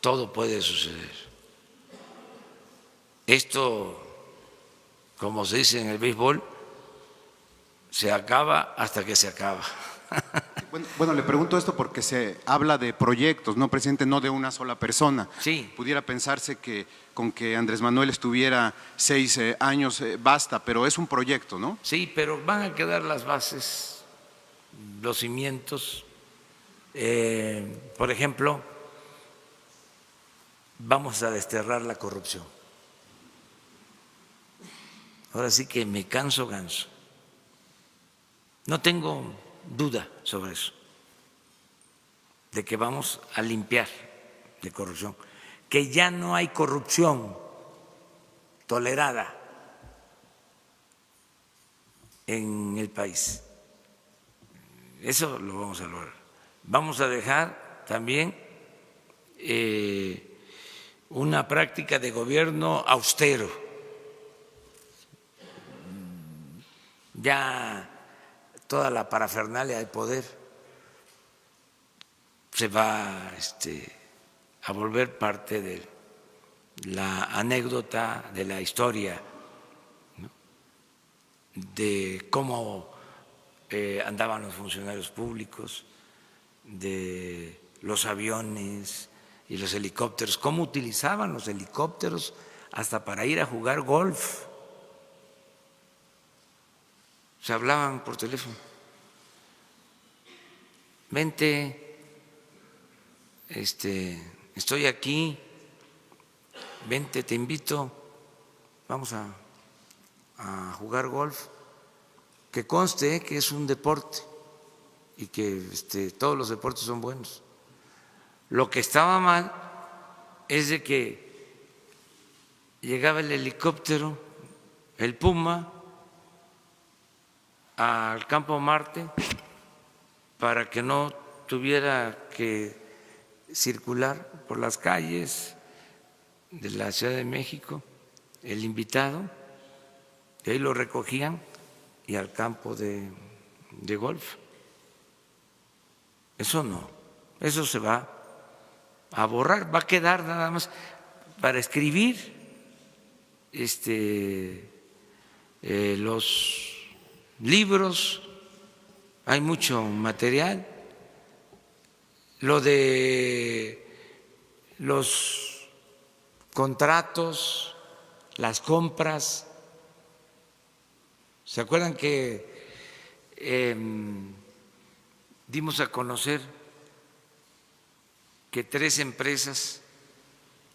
todo puede suceder. Esto, como se dice en el béisbol, se acaba hasta que se acaba. Bueno, le pregunto esto porque se habla de proyectos, ¿no, presidente? No de una sola persona. Sí. Pudiera pensarse que con que Andrés Manuel estuviera 6 años basta, pero es un proyecto, ¿no? Sí, pero van a quedar las bases, los cimientos. Por ejemplo, vamos a desterrar la corrupción. Ahora sí que me canso ganso. No tengo duda sobre eso, de que vamos a limpiar de corrupción, que ya no hay corrupción tolerada en el país. Eso lo vamos a lograr. Vamos a dejar también una práctica de gobierno austero. Ya toda la parafernalia del poder se va a volver parte de la anécdota, de la historia, ¿no? De cómo andaban los funcionarios públicos, de los aviones y los helicópteros, cómo utilizaban los helicópteros hasta para ir a jugar golf. Se hablaban por teléfono. Vente, estoy aquí, vente, te invito, vamos a jugar golf. Que conste que es un deporte y que todos los deportes son buenos. Lo que estaba mal es de que llegaba el helicóptero, el Puma, al Campo Marte para que no tuviera que circular por las calles de la Ciudad de México el invitado, de ahí lo recogían y al campo de golf. Eso no, eso se va a borrar, va a quedar nada más para escribir los libros, hay mucho material, lo de los contratos, las compras. ¿Se acuerdan que dimos a conocer que 3 empresas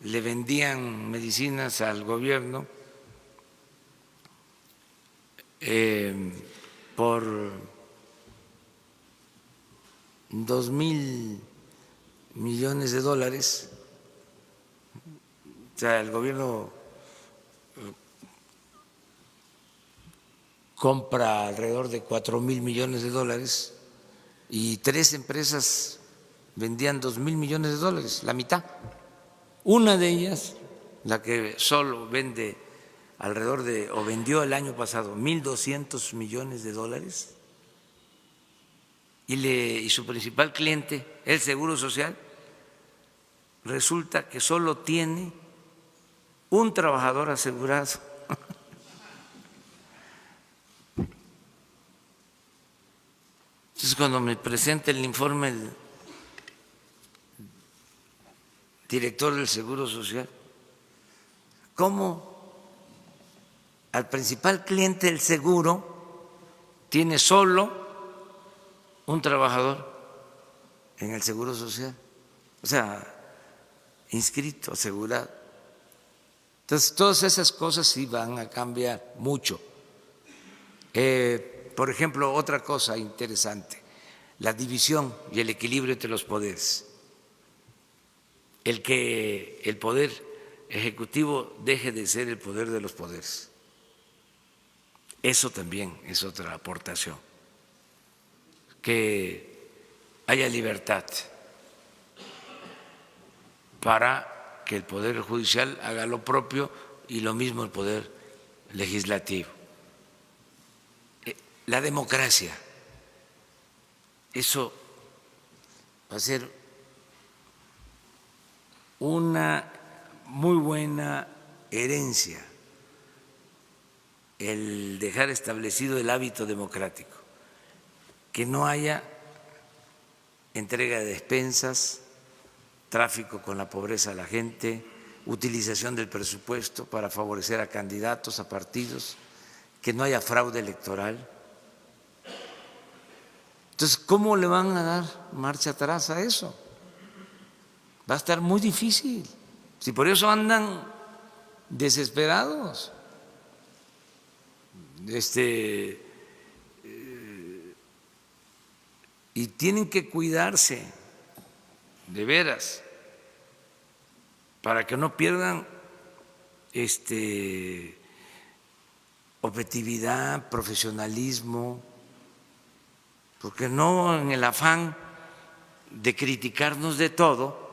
le vendían medicinas al gobierno por 2,000 millones de dólares? O sea, el gobierno compra alrededor de 4,000 millones de dólares y 3 empresas vendían 2,000 millones de dólares, la mitad. Una de ellas, la que solo vende alrededor de, o vendió el año pasado, 1,200 millones de dólares, y su principal cliente, el Seguro Social, resulta que solo tiene un trabajador asegurado. Entonces, cuando me presenta el informe el director del Seguro Social, ¿cómo al principal cliente del seguro tiene solo un trabajador en el Seguro Social? O sea, inscrito, asegurado. Entonces, todas esas cosas sí van a cambiar mucho. Por ejemplo, otra cosa interesante, la división y el equilibrio entre los poderes. El que el poder ejecutivo deje de ser el poder de los poderes. Eso también es otra aportación. Que haya libertad para que el Poder Judicial haga lo propio y lo mismo el Poder Legislativo. La democracia, eso va a ser una muy buena herencia, el dejar establecido el hábito democrático, que no haya entrega de despensas, tráfico con la pobreza de la gente, utilización del presupuesto para favorecer a candidatos, a partidos, que no haya fraude electoral. Entonces, ¿cómo le van a dar marcha atrás a eso? Va a estar muy difícil. Si por eso andan desesperados. Y tienen que cuidarse, de veras, para que no pierdan objetividad, profesionalismo, porque no en el afán de criticarnos de todo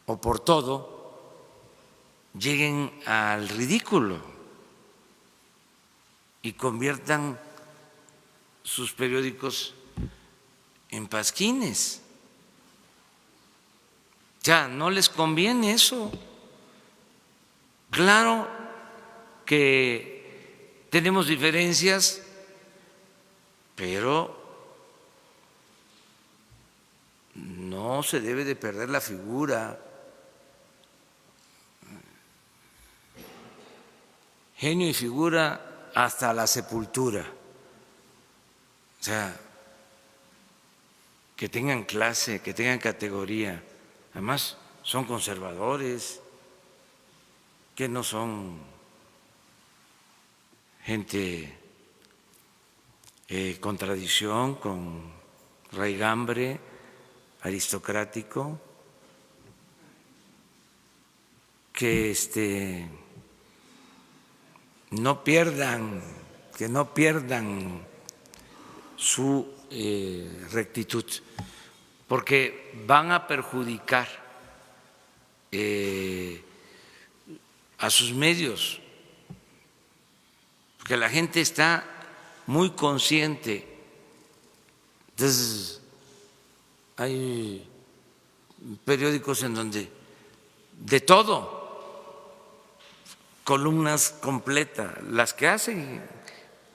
o por todo lleguen al ridículo y conviertan sus periódicos en pasquines. Ya no les conviene eso. Claro que tenemos diferencias, pero no se debe de perder la figura. Genio y figura hasta la sepultura. O sea, que tengan clase, que tengan categoría. Además, son conservadores, que no son gente con tradición, con raigambre aristocrático, que no pierdan su rectitud, porque van a perjudicar a sus medios, porque la gente está muy consciente. Entonces, hay periódicos en donde de todo, columnas completas, las que hacen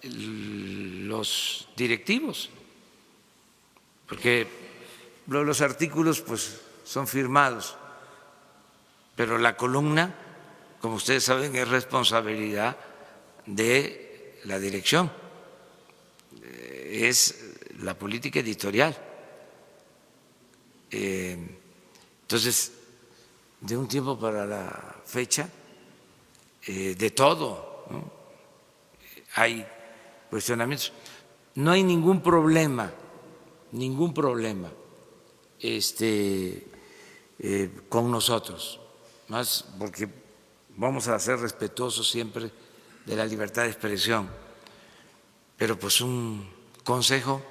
los directivos, porque los artículos pues son firmados, pero la columna, como ustedes saben, es responsabilidad de la dirección, es la política editorial. Entonces, de un tiempo para la fecha, de todo, ¿no? Hay cuestionamientos. No hay ningún problema con nosotros, más porque vamos a ser respetuosos siempre de la libertad de expresión, pero pues un consejo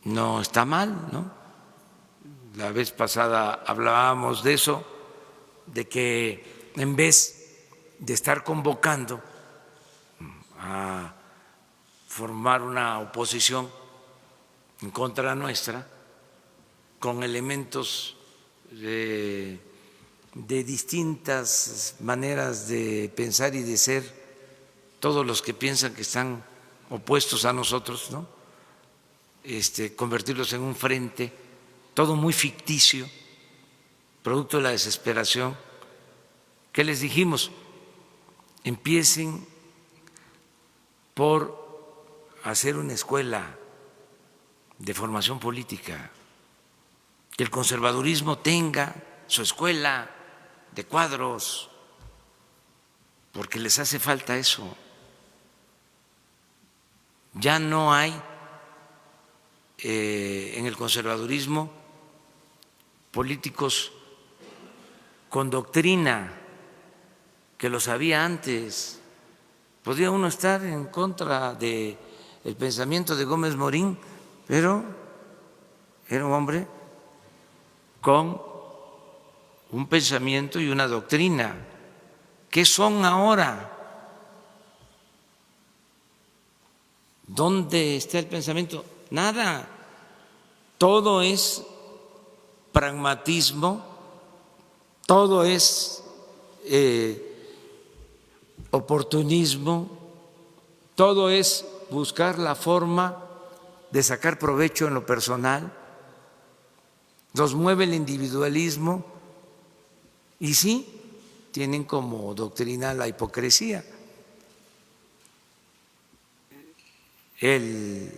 no está mal, ¿no? La vez pasada hablábamos de eso, de que en vez de estar convocando a formar una oposición en contra nuestra, con elementos de distintas maneras de pensar y de ser, todos los que piensan que están opuestos a nosotros, ¿no? Convertirlos en un frente, todo muy ficticio, producto de la desesperación. ¿Qué les dijimos? Empiecen por hacer una escuela de formación política, que el conservadurismo tenga su escuela de cuadros, porque les hace falta eso. Ya no hay en el conservadurismo políticos con doctrina, que lo sabía antes. Podía uno estar en contra del pensamiento de Gómez Morín, pero era un hombre con un pensamiento y una doctrina. ¿Qué son ahora? ¿Dónde está el pensamiento? Nada. Todo es pragmatismo, todo es oportunismo, todo es buscar la forma de sacar provecho en lo personal. Los mueve el individualismo y sí, tienen como doctrina la hipocresía. El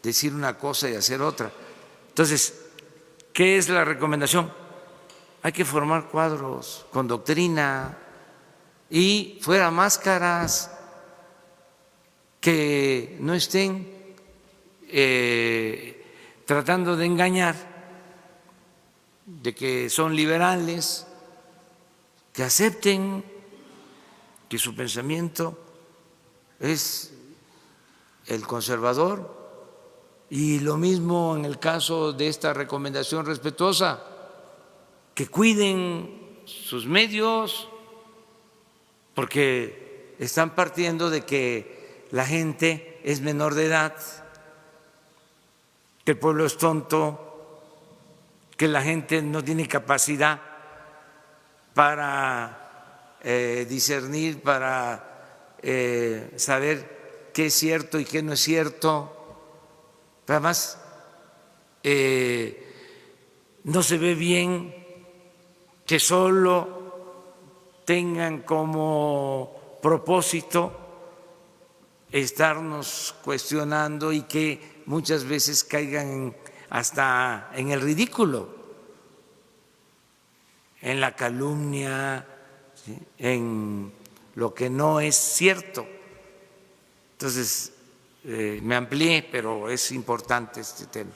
decir una cosa y hacer otra. Entonces, ¿qué es la recomendación? Hay que formar cuadros con doctrina y fuera máscaras que no estén tratando de engañar, de que son liberales, que acepten que su pensamiento es el conservador. Y lo mismo en el caso de esta recomendación respetuosa, que cuiden sus medios, porque están partiendo de que la gente es menor de edad, que el pueblo es tonto, que la gente no tiene capacidad para discernir, para saber qué es cierto y qué no es cierto. Además, no se ve bien que solo tengan como propósito estarnos cuestionando y que muchas veces caigan hasta en el ridículo, en la calumnia, ¿sí?, en lo que no es cierto. Entonces, me amplié, pero es importante este tema.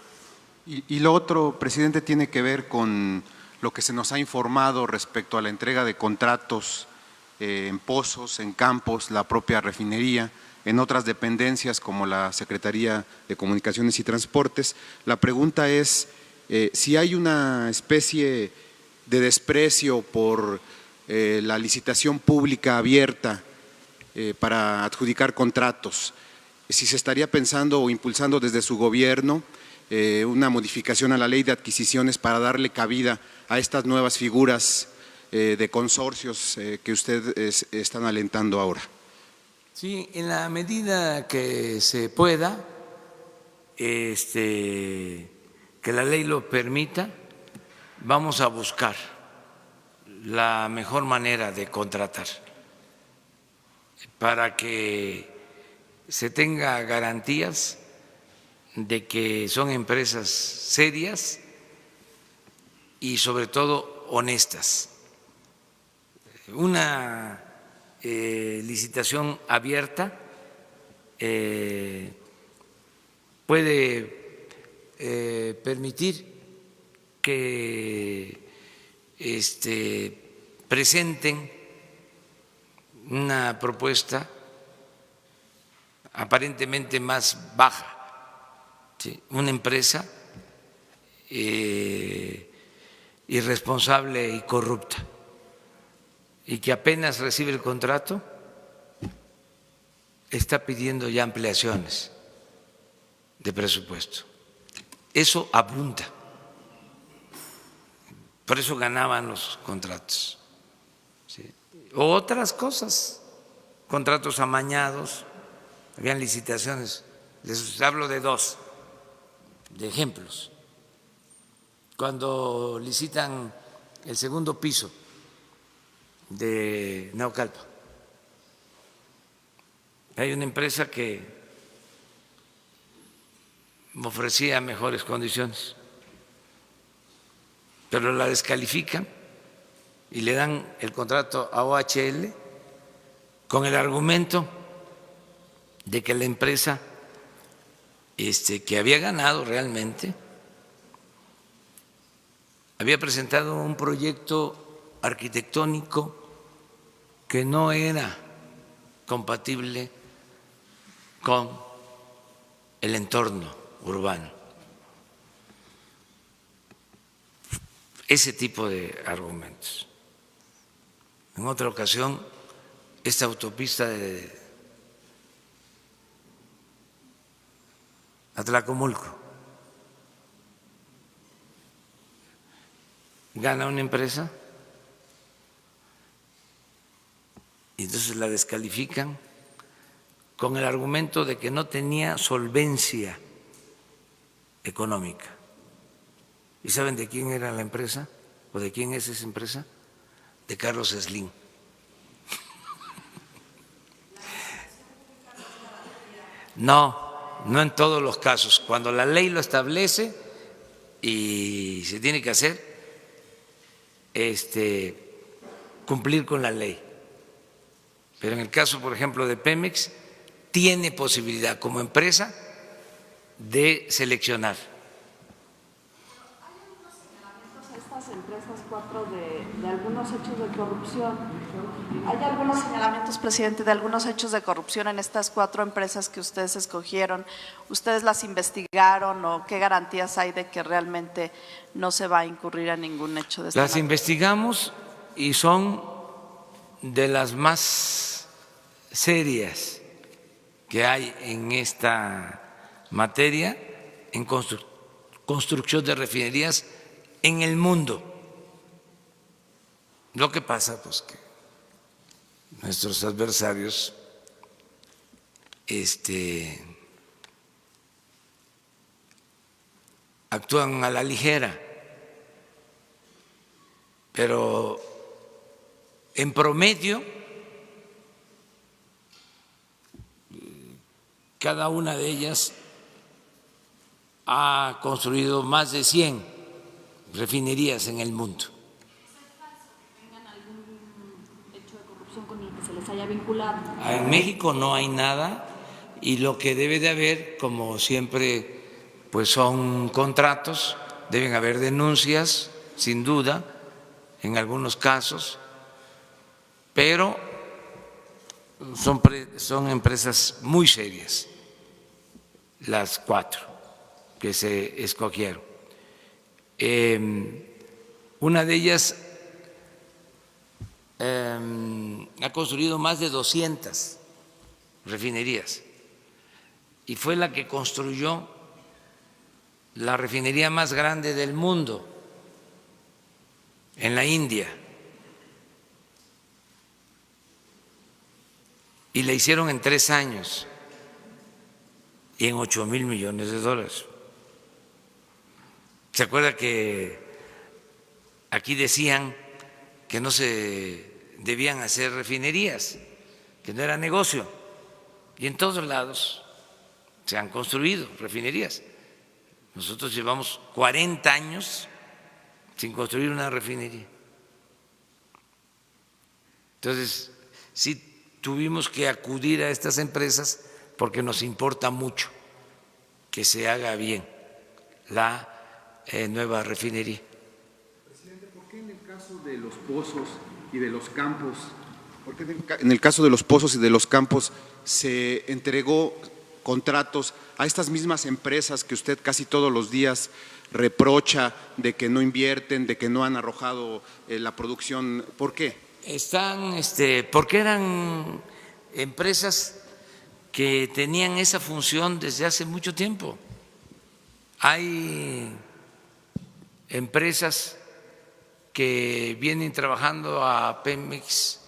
Y lo otro, presidente, tiene que ver con lo que se nos ha informado respecto a la entrega de contratos en pozos, en campos, la propia refinería, en otras dependencias como la Secretaría de Comunicaciones y Transportes. La pregunta es si hay una especie de desprecio por la licitación pública abierta para adjudicar contratos, si se estaría pensando o impulsando desde su gobierno una modificación a la ley de adquisiciones para darle cabida a estas nuevas figuras de consorcios que ustedes están alentando ahora. Sí, en la medida que se pueda, que la ley lo permita, vamos a buscar la mejor manera de contratar para que se tenga garantías de que son empresas serias y sobre todo honestas. Una licitación abierta puede permitir que presenten una propuesta aparentemente más baja, ¿sí? Una empresa irresponsable y corrupta, y que apenas recibe el contrato está pidiendo ya ampliaciones de presupuesto. Eso abunda. Por eso ganaban los contratos. ¿Sí? Otras cosas, contratos amañados, habían licitaciones, les hablo de dos, de ejemplos. Cuando licitan el segundo piso de Naucalpan, hay una empresa que me ofrecía mejores condiciones, pero la descalifican y le dan el contrato a OHL con el argumento de que la empresa que había ganado realmente había presentado un proyecto arquitectónico que no era compatible con el entorno urbano. Ese tipo de argumentos. En otra ocasión, esta autopista de Atlacomulco gana una empresa y entonces la descalifican con el argumento de que no tenía solvencia económica. ¿Y saben de quién era la empresa? ¿O de quién es esa empresa? De Carlos Slim. No, no en todos los casos. Cuando la ley lo establece y se tiene que hacer, cumplir con la ley. Pero en el caso, por ejemplo, de Pemex, tiene posibilidad como empresa de seleccionar. Estas empresas cuatro de algunos hechos de corrupción. ¿Hay algunos señalamientos, presidente, de algunos hechos de corrupción en estas cuatro empresas que ustedes escogieron? ¿Ustedes las investigaron o qué garantías hay de que realmente no se va a incurrir a ningún hecho de esta Las investigamos y son de las más serias que hay en esta materia en construcción de refinerías en el mundo. Lo que pasa, pues, que nuestros adversarios actúan a la ligera, pero en promedio cada una de ellas ha construido más de 100 refinerías en el mundo. con el que se les haya vinculado. En México no hay nada y lo que debe de haber, como siempre, pues son contratos, deben haber denuncias, sin duda, en algunos casos, pero son empresas muy serias, las cuatro que se escogieron. Una de ellas ha construido más de 200 refinerías y fue la que construyó la refinería más grande del mundo en la India. Y la hicieron en 3 años y en 8,000 millones de dólares. ¿Se acuerda que aquí decían que no se debían hacer refinerías, que no era negocio? Y en todos lados se han construido refinerías. Nosotros llevamos 40 años sin construir una refinería. Entonces, sí tuvimos que acudir a estas empresas porque nos importa mucho que se haga bien la nueva refinería. Presidente, ¿por qué en el caso de los pozos y de los campos, en el caso de los pozos y de los campos se entregó contratos a estas mismas empresas que usted casi todos los días reprocha de que no invierten, de que no han arrojado la producción? ¿Por qué? Están, porque eran empresas que tenían esa función desde hace mucho tiempo. Hay empresas que vienen trabajándole a Pemex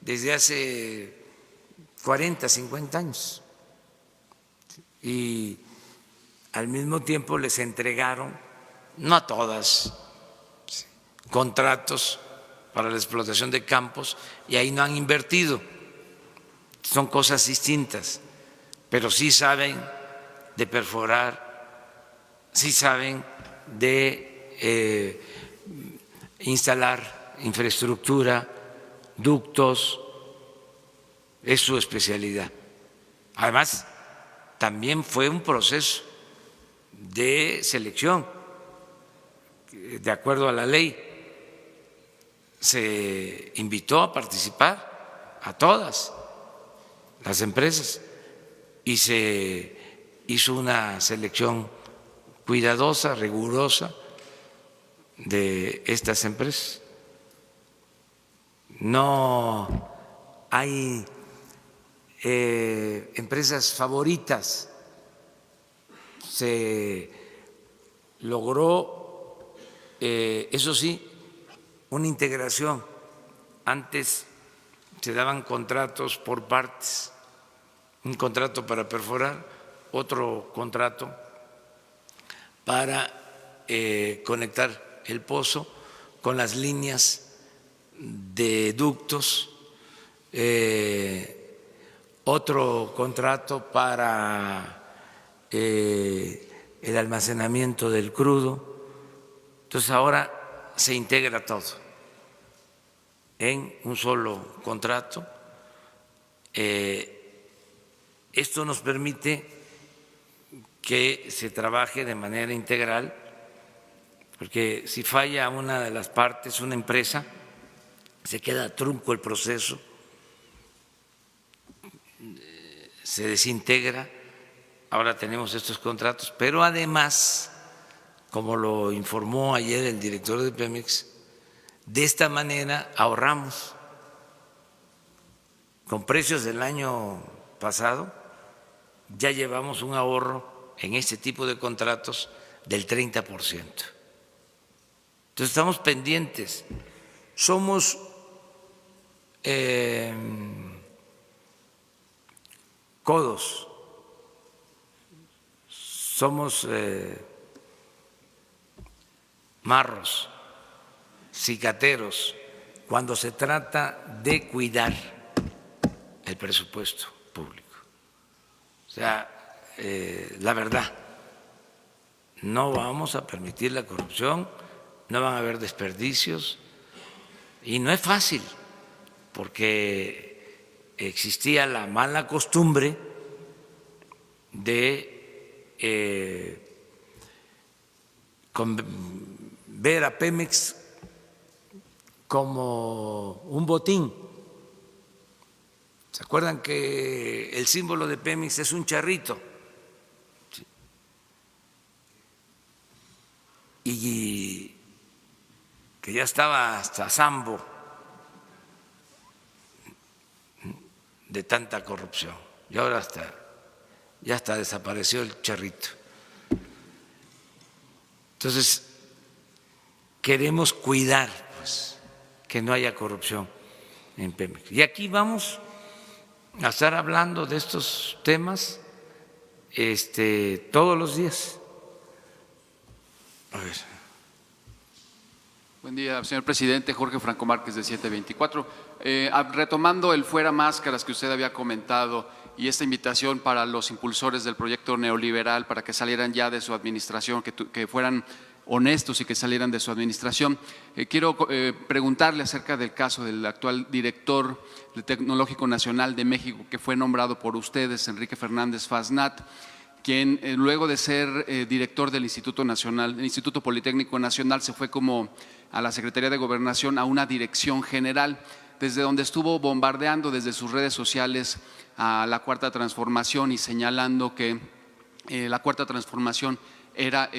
desde hace 40, 50 años. Y al mismo tiempo les entregaron, no a todas, contratos para la explotación de campos y ahí no han invertido. Son cosas distintas, pero sí saben de perforar, sí saben de instalar infraestructura, ductos, es su especialidad. Además, también fue un proceso de selección, de acuerdo a la ley. Se invitó a participar a todas las empresas y se hizo una selección cuidadosa, rigurosa de estas empresas. No hay empresas favoritas. Se logró, eso sí, una integración. Antes se daban contratos por partes, un contrato para perforar, otro contrato para conectar el pozo con las líneas de ductos, otro contrato para el almacenamiento del crudo. Entonces ahora se integra todo en un solo contrato. Esto nos permite que se trabaje de manera integral, porque si falla una de las partes, una empresa, se queda trunco el proceso, se desintegra. Ahora tenemos estos contratos, pero además, como lo informó ayer el director de Pemex, de esta manera ahorramos. Con precios del año pasado ya llevamos un ahorro en este tipo de contratos del 30%. Entonces estamos pendientes. Somos codos, somos marros, cicateros, cuando se trata de cuidar el presupuesto público. O sea, la verdad, no vamos a permitir la corrupción, no van a haber desperdicios, y no es fácil, porque existía la mala costumbre de ver a Pemex como un botín. ¿Se acuerdan que el símbolo de Pemex es un charrito? Y que ya estaba hasta Sambo de tanta corrupción. Y ahora ya hasta desapareció el charrito. Entonces, queremos cuidar pues, que no haya corrupción en Pemex. Y aquí vamos a estar hablando de estos temas todos los días. A ver. Buen día, señor presidente. Jorge Franco Márquez, de 724. Retomando el fuera máscaras que usted había comentado y esta invitación para los impulsores del proyecto neoliberal para que salieran ya de su administración, que fueran honestos y que salieran de su administración. Quiero preguntarle acerca del caso del actual director del Tecnológico Nacional de México, que fue nombrado por ustedes, Enrique Fernández Fasnat, quien luego de ser director del Instituto Politécnico Nacional, se fue como a la Secretaría de Gobernación, a una dirección general, desde donde estuvo bombardeando desde sus redes sociales a la Cuarta Transformación y señalando que la Cuarta Transformación era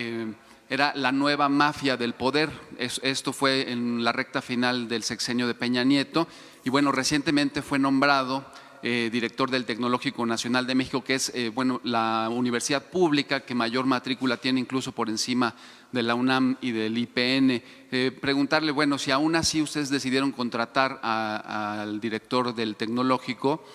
la nueva mafia del poder. Esto fue en la recta final del sexenio de Peña Nieto y bueno, recientemente fue nombrado director del Tecnológico Nacional de México, que es la universidad pública que mayor matrícula tiene, incluso por encima de la UNAM y del IPN. Preguntarle, bueno, si aún así ustedes decidieron contratar al director del Tecnológico,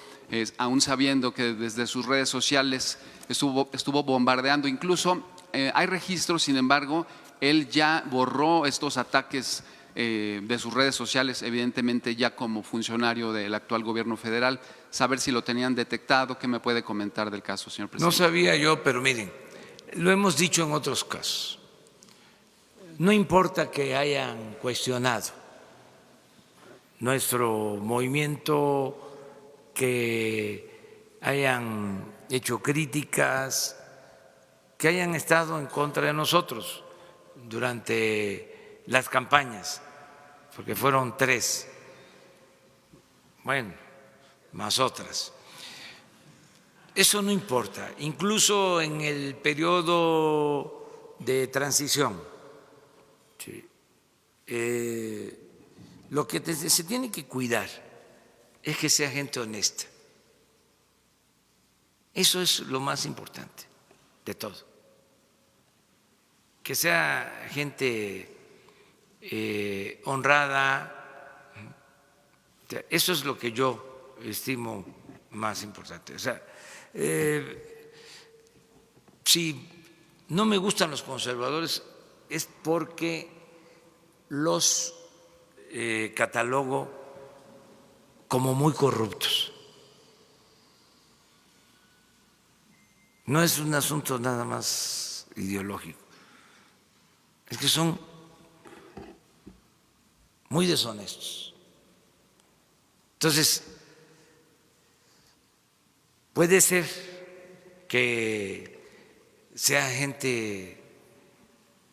aún sabiendo que desde sus redes sociales estuvo bombardeando, incluso hay registros, sin embargo, él ya borró estos ataques de sus redes sociales, evidentemente ya como funcionario del actual gobierno federal. Saber si lo tenían detectado. ¿Qué me puede comentar del caso, señor presidente? No sabía yo, pero miren, lo hemos dicho en otros casos. No importa que hayan cuestionado nuestro movimiento, que hayan hecho críticas, que hayan estado en contra de nosotros durante las campañas, porque fueron 3, bueno, más otras. Eso no importa, incluso en el periodo de transición. ¿Sí? Lo que se tiene que cuidar es que sea gente honesta. Eso es lo más importante de todo. Que sea gente honrada. Eso es lo que yo estimo más importante. O sea, si no me gustan los conservadores es porque los catalogo como muy corruptos. No es un asunto nada más ideológico, es que son muy deshonestos. Entonces, puede ser que sea gente,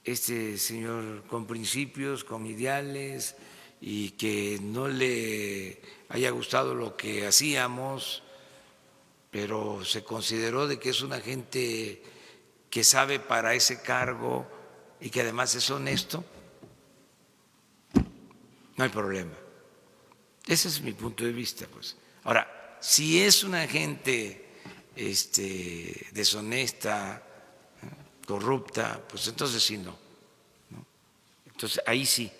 señor, con principios, con ideales, y que no le haya gustado lo que hacíamos, pero se consideró de que es una gente que sabe para ese cargo y que además es honesto. No hay problema. Ese es mi punto de vista, pues. Ahora, si es una gente deshonesta, corrupta, pues entonces sí no. Entonces ahí sí.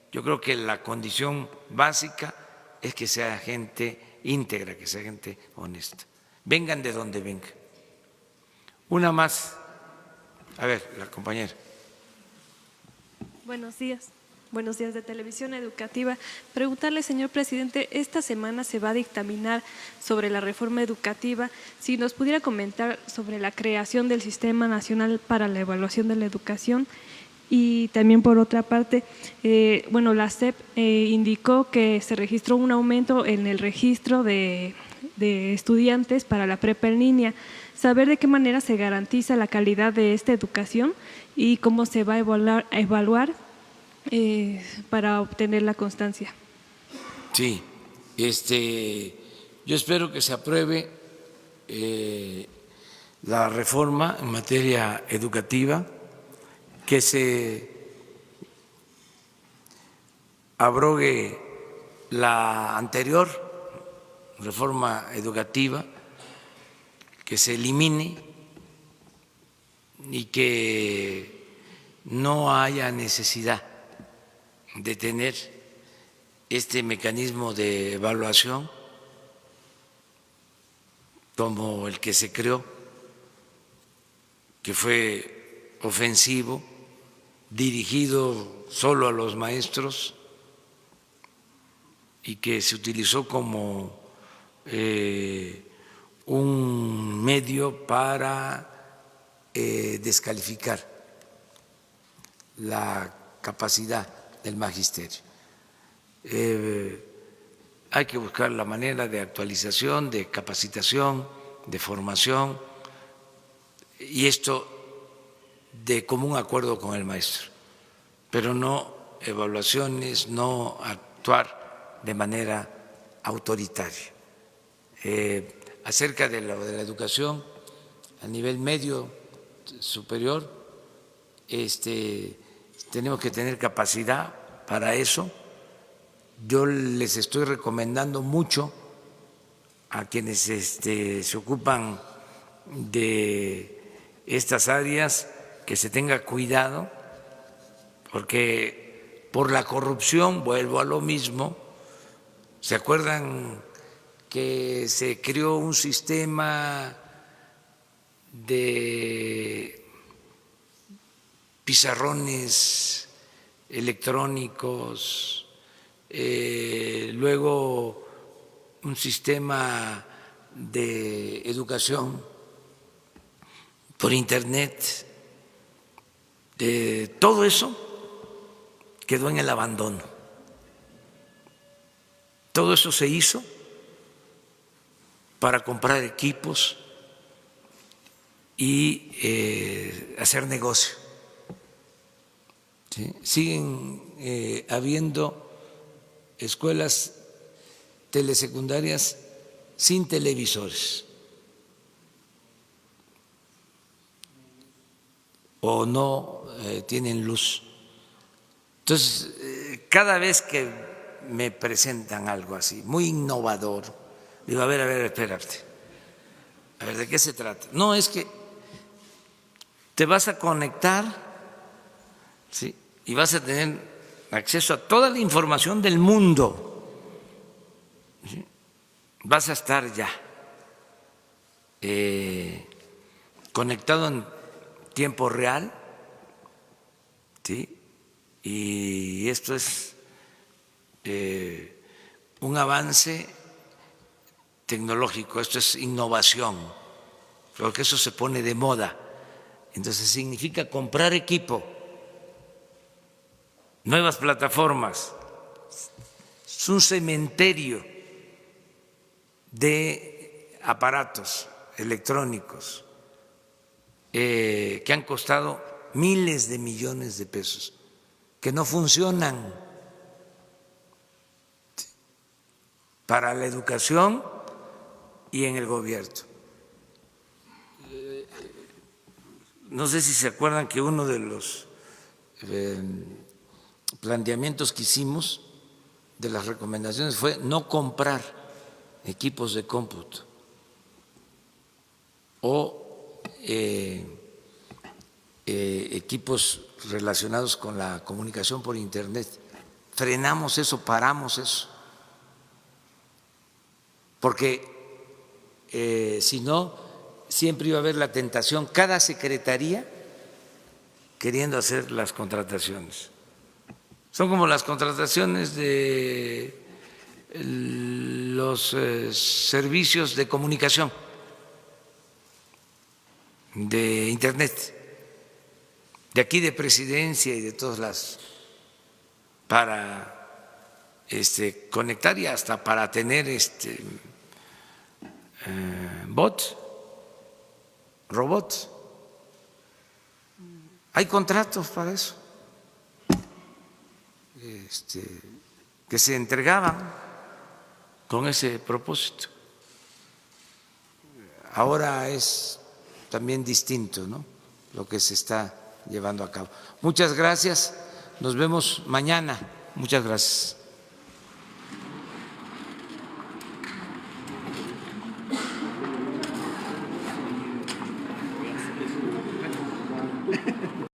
Yo creo que la condición básica es que sea gente íntegra, que sea gente honesta. Vengan de donde vengan. Una más. A ver, la compañera. Buenos días. Buenos días de Televisión Educativa. Preguntarle, señor presidente, esta semana se va a dictaminar sobre la reforma educativa. Si nos pudiera comentar sobre la creación del Sistema Nacional para la Evaluación de la Educación. Y también, por otra parte, la SEP indicó que se registró un aumento en el registro de estudiantes para la prepa en línea. Saber de qué manera se garantiza la calidad de esta educación y cómo se va a evaluar para obtener la constancia. Sí, yo espero que se apruebe la reforma en materia educativa, que se abrogue la anterior reforma educativa, que se elimine y que no haya necesidad de tener este mecanismo de evaluación como el que se creó, que fue ofensivo, dirigido solo a los maestros y que se utilizó como un medio para descalificar la capacidad del magisterio. Hay que buscar la manera de actualización, de capacitación, de formación, y esto de común acuerdo con el maestro, pero no evaluaciones, no actuar de manera autoritaria. Acerca de la educación a nivel medio superior, tenemos que tener capacidad para eso. Yo les estoy recomendando mucho a quienes se ocupan de estas áreas que se tenga cuidado, porque por la corrupción, vuelvo a lo mismo, ¿se acuerdan que se creó un sistema de pizarrones electrónicos, luego un sistema de educación por internet? Todo eso quedó en el abandono. Todo eso se hizo para comprar equipos y hacer negocio. ¿Sí? Siguen habiendo escuelas telesecundarias sin televisores o no tienen luz. Entonces, cada vez que me presentan algo así, muy innovador, digo, a ver, espérate, a ver, ¿de qué se trata? No, es que te vas a conectar, ¿sí?, y vas a tener acceso a toda la información del mundo, ¿sí? Vas a estar ya conectado en tiempo real, ¿sí? Y esto es un avance tecnológico, esto es innovación, porque eso se pone de moda. Entonces significa comprar equipo, nuevas plataformas. Es un cementerio de aparatos electrónicos que han costado miles de millones de pesos, que no funcionan para la educación y en el gobierno. No sé si se acuerdan que uno de los planteamientos que hicimos, de las recomendaciones, fue no comprar equipos de cómputo o equipos relacionados con la comunicación por internet. Frenamos eso, paramos eso, porque si no, siempre iba a haber la tentación, cada secretaría queriendo hacer las contrataciones. Son como las contrataciones de los servicios de comunicación de internet, de aquí de Presidencia y de todos lados, para conectar y hasta para tener robots. Hay contratos para eso, que se entregaban con ese propósito. Ahora es también distinto, ¿no?, lo que se está llevando a cabo. Muchas gracias. Nos vemos mañana. Muchas gracias.